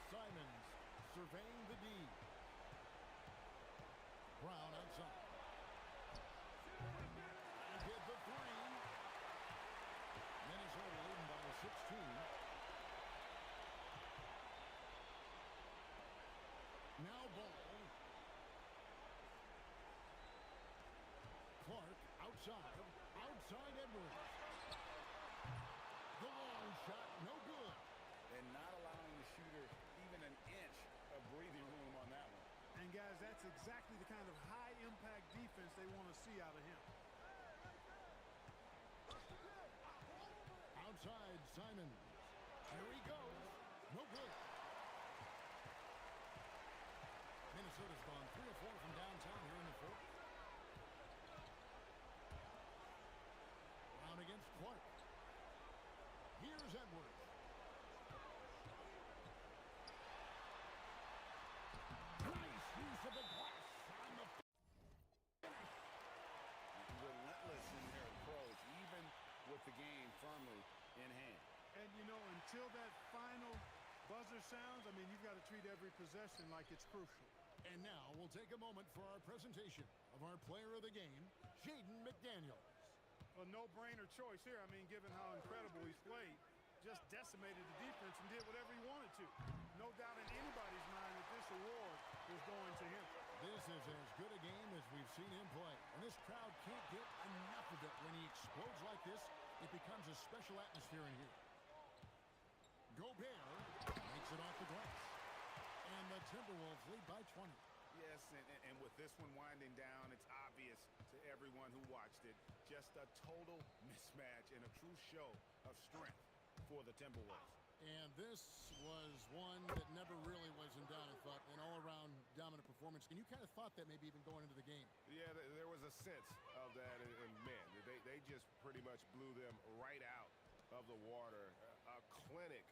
Simons surveying the D. Brown outside. Hit the 3. Minnesota leading by 16. side. Outside Edwards. The long shot, no good. And not allowing the shooter even an inch of breathing room on that one. And guys, that's exactly the kind of high-impact defense they want to see out of him. Outside Simon. Here he goes. No good. Minnesota's gone 3 of 4 from downtown here in the fourth. Brown against Clark. Here's Edwards. Nice use of the glass on the finish. Relentless in their approach, even with the game firmly in hand. And, you know, until that final buzzer sounds, I mean, you've got to treat every possession like it's crucial. And now we'll take a moment for our presentation of our player of the game, Jaden McDaniels. A no-brainer choice here. I mean, given how incredible he's played, just decimated the defense and did whatever he wanted to. No doubt in anybody's mind that this award is going to him. This is as good a game as we've seen him play. And this crowd can't get enough of it. When he explodes like this, it becomes a special atmosphere in here. Gobert makes it off the glass. And the Timberwolves lead by 20. Yes, and with this one winding down, it's obvious to everyone who watched it. Just a total mismatch and a true show of strength for the Timberwolves. And this was one that never really was in doubt, I thought, an all-around dominant performance. And you kind of thought that maybe even going into the game. Yeah, there was a sense of that, and man, they just pretty much blew them right out of the water. A clinic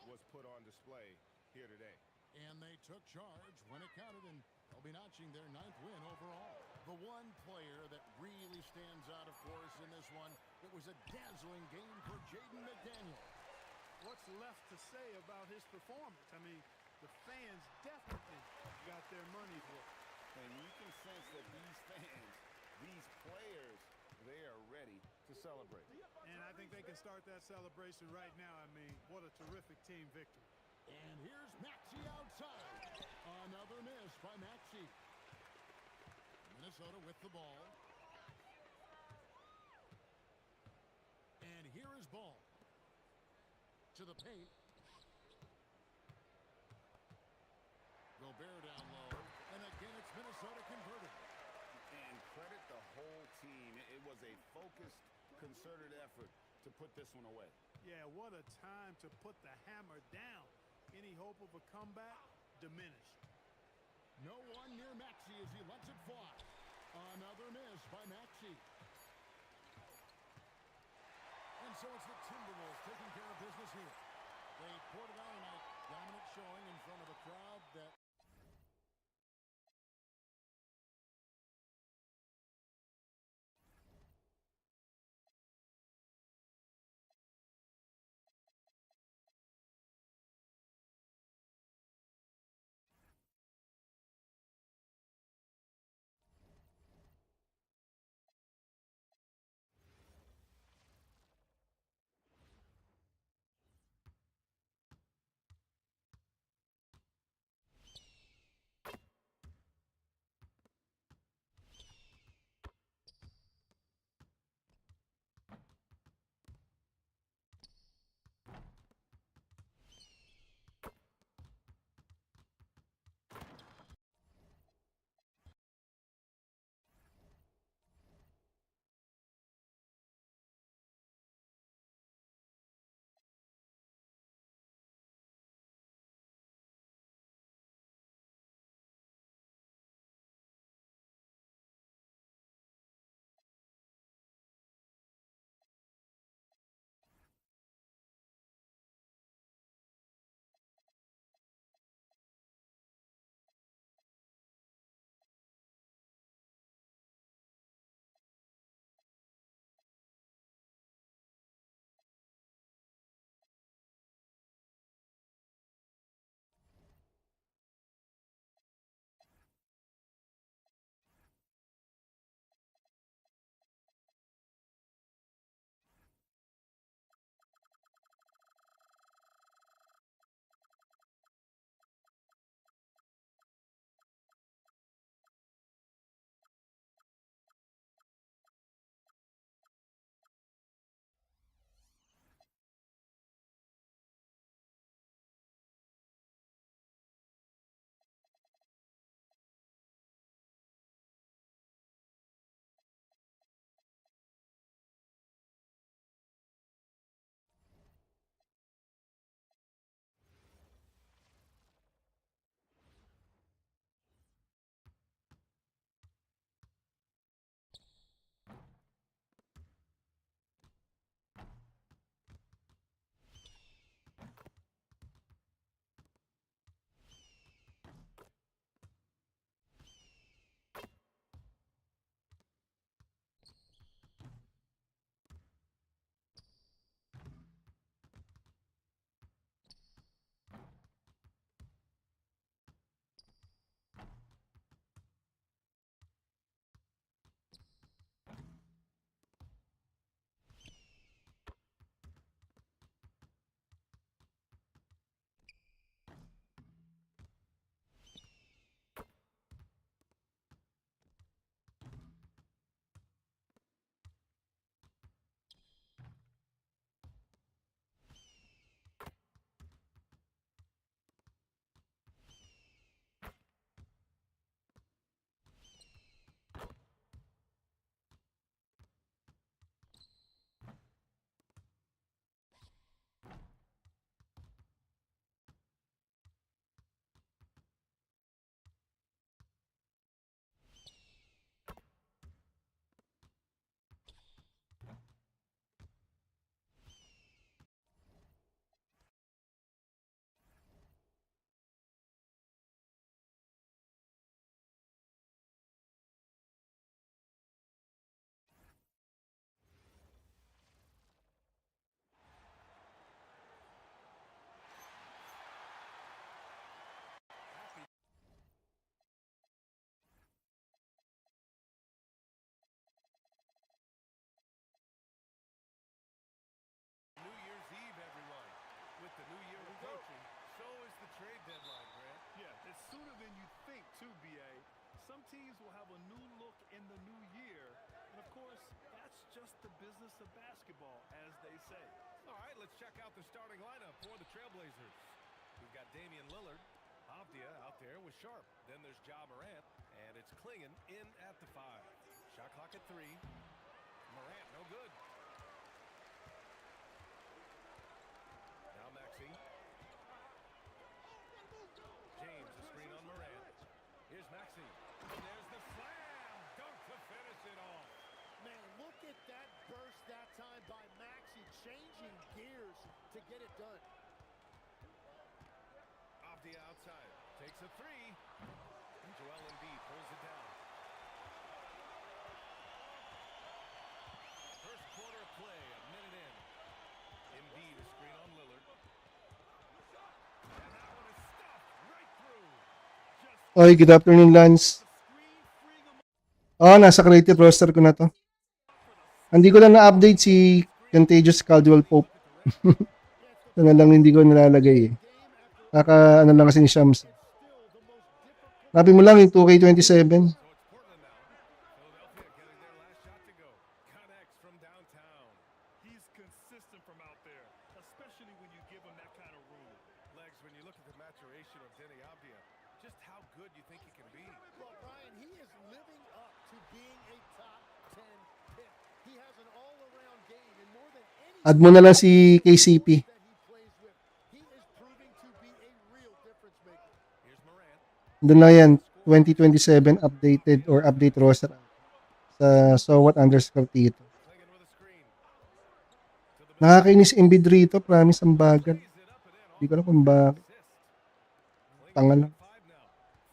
was put on display here today. And they took charge when it counted, and they'll be notching their 9th win overall. The one player that really stands out, of course, in this one, it was a dazzling game for Jaden McDaniels. What's left to say about his performance? I mean, the fans definitely got their money's worth. And you can sense that these fans, these players, they are ready to celebrate. And I think they can start that celebration right now. I mean, what a terrific team victory. And here's Maxey outside. Another miss by Maxey. Minnesota with the ball. And here is Ball. To the paint. Gobert down low. And again, it's Minnesota converted. And credit the whole team. It was a focused, concerted effort to put this one away. Yeah, what a time to put the hammer down. Any hope of a comeback diminished. No one near Maxey as he lets it fly. Another miss by Maxey. And so it's the Timberwolves taking care of business here. They poured it on tonight. Dominant showing in front of a crowd that just the business of basketball, as they say. All right, let's check out the starting lineup for the Trailblazers. We've got Damian Lillard, Avdia out there with Sharp. Then there's Ja Morant, and it's Klingon in at the 5. Shot clock at 3. Morant, no good. Now Maxey. James, a screen on Morant. Here's Maxey. And there's the slam. Dunk to finish it off. Man, look at that burst that time by Maxey, changing gears to get it done. Avdia outside. Takes a 3. And Joel Embiid pulls it down. First quarter of play, a minute in. Embiid, a screen on Lillard. And that one is stuffed right through. Oy, good afternoon, Lance. Nasa creative roster ko na to. Hindi ko lang na-update si Contagious Caldwell Pope. Ito na lang hindi ko nilalagay eh. Ano lang kasi ni Shams. Nabi mo lang yung 2K27. He's consistent from out there, especially when you give him that kind of room. Legs, when you look at the maturation of Denny Avdia, just how good you think he can be. Well, Brian, he is living up to being a top 10 pick. He has an all-around game, and more than any Add mo na lang si KCP. that he plays with, he is proving to be a real difference maker. Here's Morant. Doon lang yan, 2027 updated or update roster sa SOWAT underscore Tito. Klingon with a screen. To the middle. Nakakainis Embiid rito, promise ang bagal. Lays it up and in. Hindi ko alam kung bakit. Assist. Tanga lang. 5 now.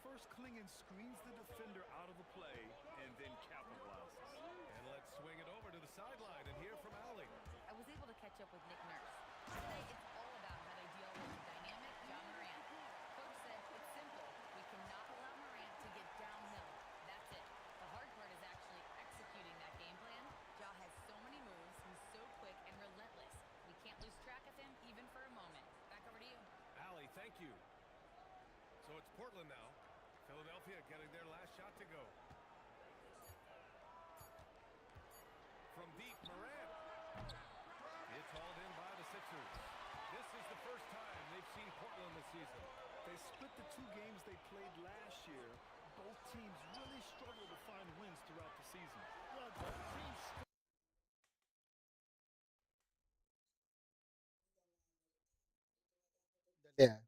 First, Klingon screens the defender out of the play and then capitalizes. And let's swing it over to the sideline and hear from Allie. I was able to catch up with Nick Nurse. Today, it's all about how they deal with the dynamic Ja Morant. Coach said it's simple. We cannot allow Morant to get downhill. That's it. The hard part is actually executing that game plan. Ja has so many moves. He's so quick and relentless. We can't lose track of him even for a moment. Back over to you. Allie, thank you. So it's Portland now. Philadelphia getting their last shot to go. From deep, Morant. It's hauled in by the Sixers. This is the first time they've seen Portland this season. They split the 2 games they played last year. Both teams really struggled to find wins throughout the season. Well, both teams Yeah.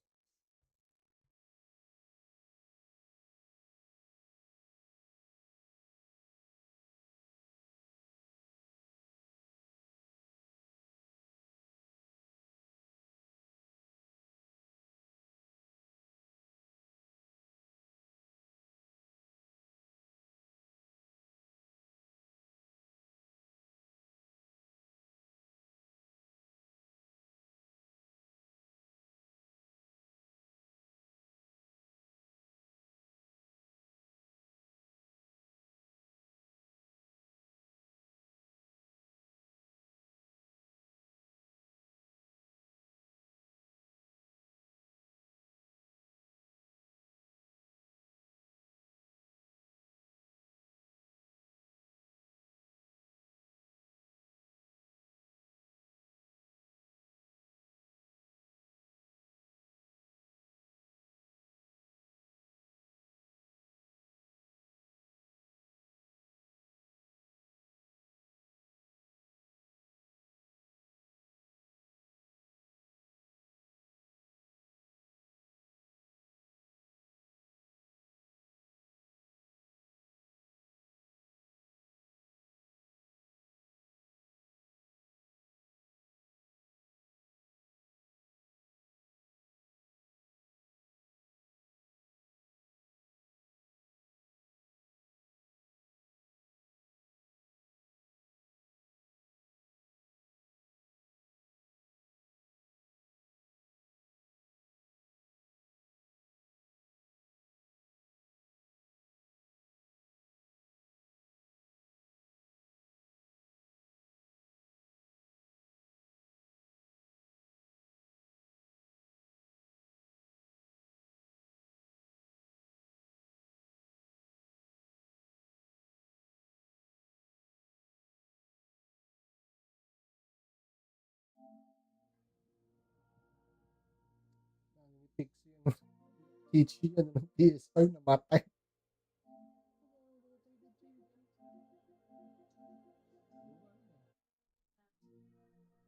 Chichi na ng PS5 namatay.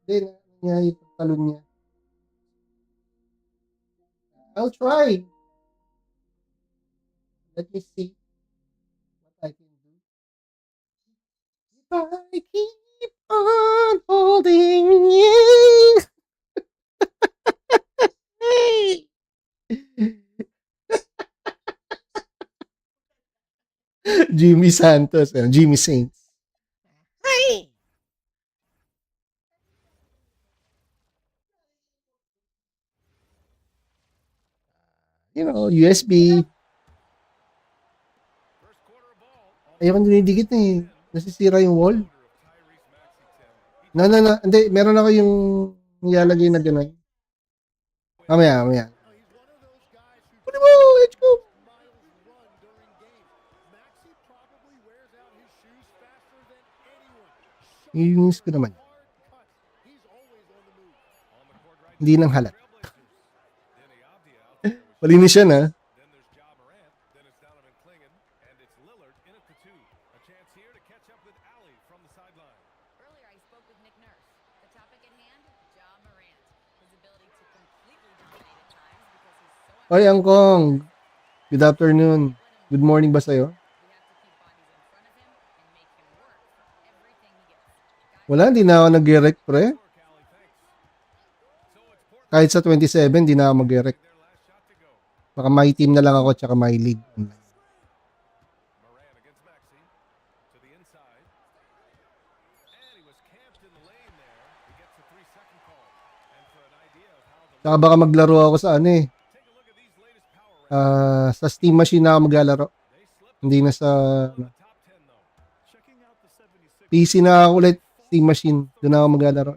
Hindi, niya yung talon niya. I'll try. Let me see what I can do. If I keep on holding you. Jimmy Santos, Jimmy Saints. Hi. You know, USB. Ayaw kong dinidikit eh. Nasisira yung wall. No. Hindi, meron ako yung nilalagay na gano'n. Mamaya. Pwede mo, let's go. Iunis ko naman. Hindi nang halat. Malinis yan, ha? Oy, Angkong. Good afternoon. Good morning ba sa'yo? Wala, hindi na ako nag-erect, pre. Kahit sa 27, hindi na ako mag-erect. Baka my team na lang ako tsaka my league. Tsaka baka maglaro ako sa sa Steam machine na ako maglalaro. Hindi na sa PC na ako ulit. Steam machine. Doon na ako maglalaro.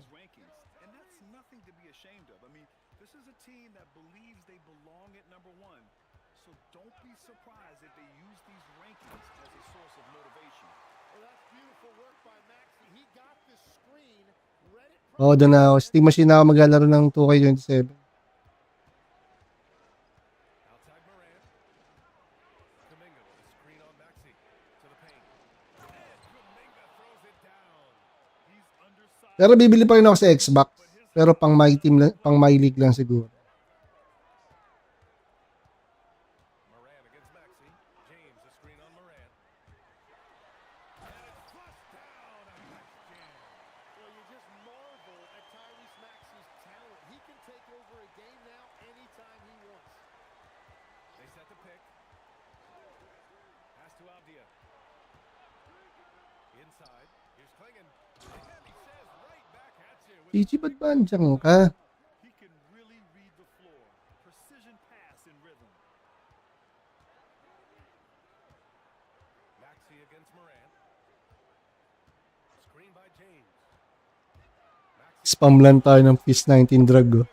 Oo, doon na ako. Steam machine na ako maglalaro ng 2K27. Pero bibili pa rin ako sa Xbox. Pero pang my team lang, pang my league lang siguro. Gigi, ba't ba andyan ka? Spam lang tayo ng Peace 19 drug.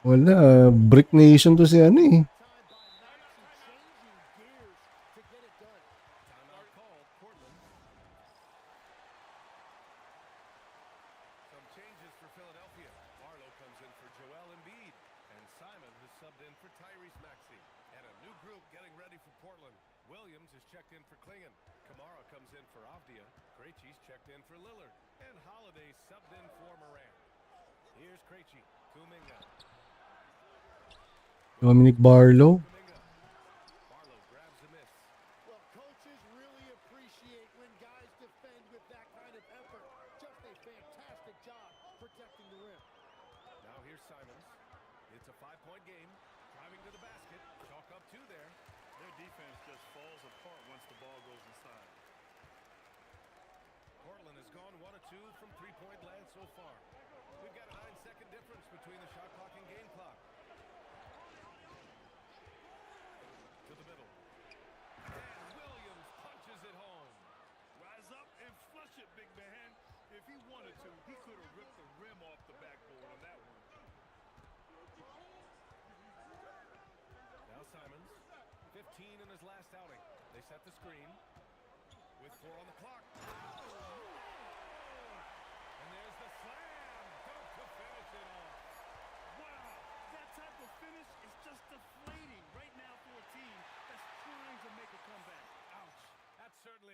Wala, Brick Nation to si Dominic Barlow.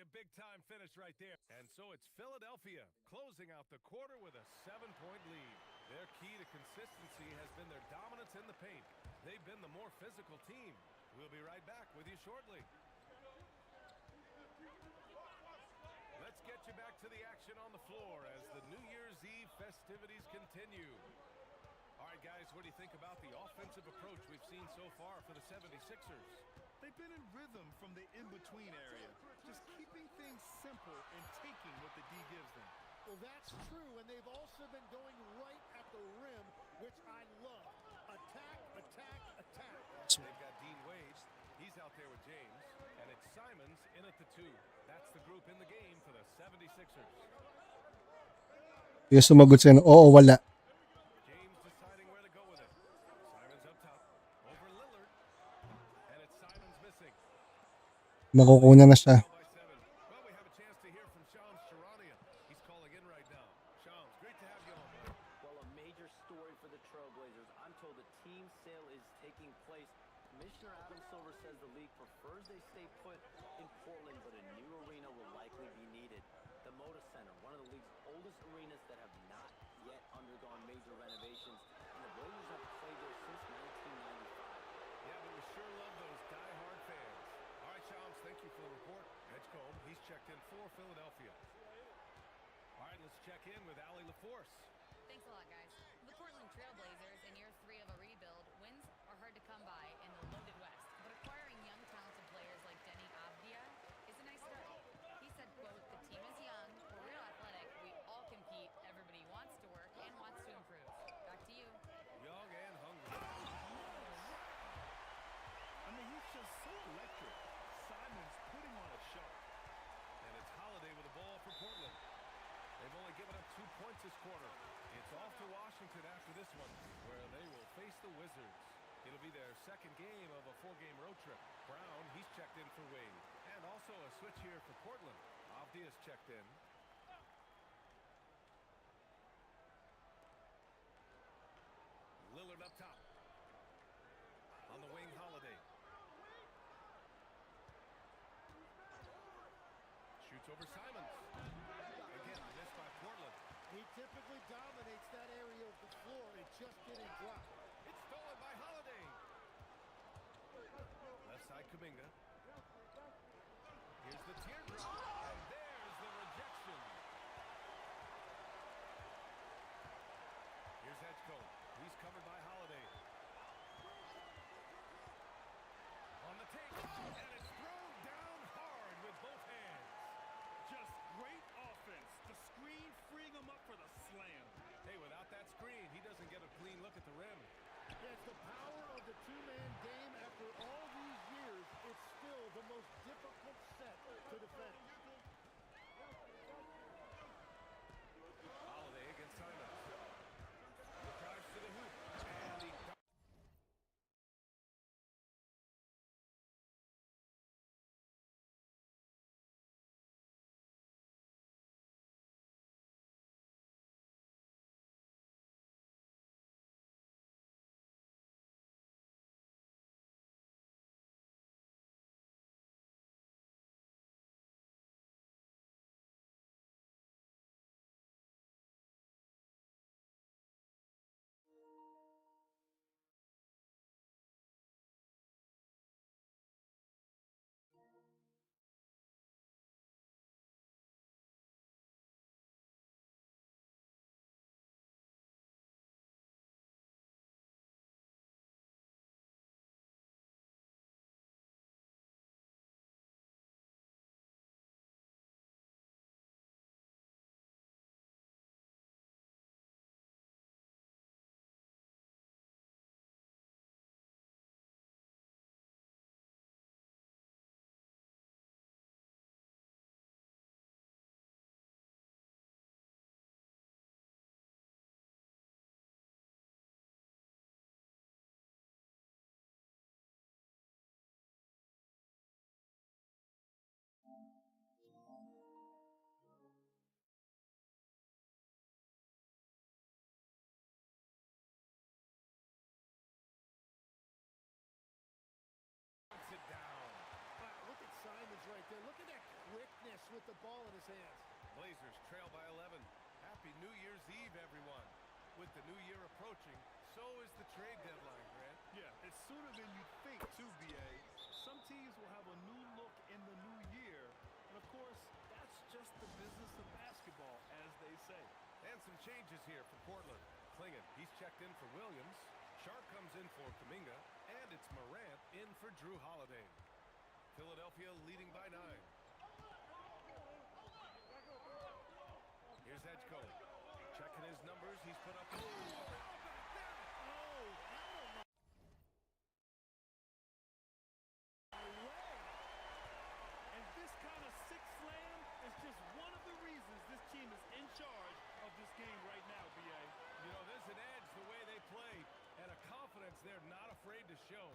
a big-time finish right there. And so it's Philadelphia closing out the quarter with a 7-point lead. Their key to consistency has been their dominance in the paint. They've been the more physical team. We'll be right back with you shortly. Let's get you back to the action on the floor as the New Year's Eve festivities continue. All right, guys, what do you think about the offensive approach we've seen so far for the 76ers? They've been in rhythm from the in-between area, just keeping things simple and taking what the D gives them. Well, that's true, and they've also been going right at the rim, which I love. Attack, attack, attack. They've got Dean Wade. He's out there with James. And it's Simons in at the 2. That's the group in the game for the 76ers. Yung sumagot sa'yo, oo, wala. James deciding where to go with it. Simons up top. Over Lillard. And it's Simons missing. Makukuha na siya. Well, we have a chance to hear from Shams Charania. He's calling in right now. Shams, great to have you on. Well, a major story for the Trailblazers. I'm told the team sale is taking place. Commissioner Adam Silver says the league prefers they stay put in Portland, but a new arena will likely be needed. The Moda Center, one of the league's oldest arenas that have not yet undergone major renovations, and the Blazers have played there since 1995. Yeah, but we sure love those die-hard fans. All right, Shams, thank you for the report. Edgecombe, he's checked in for Philadelphia. All right, let's check in with Allie LaForce. Thanks a lot, guys. The Portland Trailblazers, in year 3 of a rebuild, wins are hard to come by in the loaded West. But acquiring young, talented players like Denny Avdia is a nice start. He said, quote, "The team is young, we're real athletic, we all compete, everybody wants to work and wants to improve." Back to you. Young and hungry. I mean, he's just so electric. Simon's putting on a show. And it's Holiday with the ball for Portland. They've only given up 2 points this quarter. It's off to Washington after this one, where they will face the Wizards. It'll be their second game of a 4-game road trip. Brown, he's checked in for Wade. And also a switch here for Portland. Avdia's checked in. Lillard up top. On the wing, Holiday. Shoots over Simons. Again, missed by Portland. He typically dominates that area of the floor. It just didn't drop. It's stolen by Holiday. Left side, Kuminga. Here's the teardrop. And there's the rejection. Here's Edgecombe. He's covered by Holiday. On the take. And it's thrown down hard with both hands. Just great offense. The screen freeing him up for the slam. Hey, without that screen, he doesn't get a clean look at the rim. It's the power of the two-man game. After all these years, it's still the most difficult set to defend. with the ball in his hands. Blazers trail by 11. Happy New Year's Eve, everyone. With the new year approaching, so is the trade deadline, Grant. Yeah, it's sooner than you think, too, B.A. Some teams will have a new look in the new year. And, of course, that's just the business of basketball, as they say. And some changes here for Portland. Klingon, he's checked in for Williams. Sharp comes in for Kuminga. And it's Morant in for Drew Holiday. Philadelphia leading by 9. Here's Edgecombe. Checking his numbers. He's put up... And this kind of sick slam is just one of the reasons this team is in charge of this game right now, B.A. You know, there's an edge the way they play, and a confidence they're not afraid to show.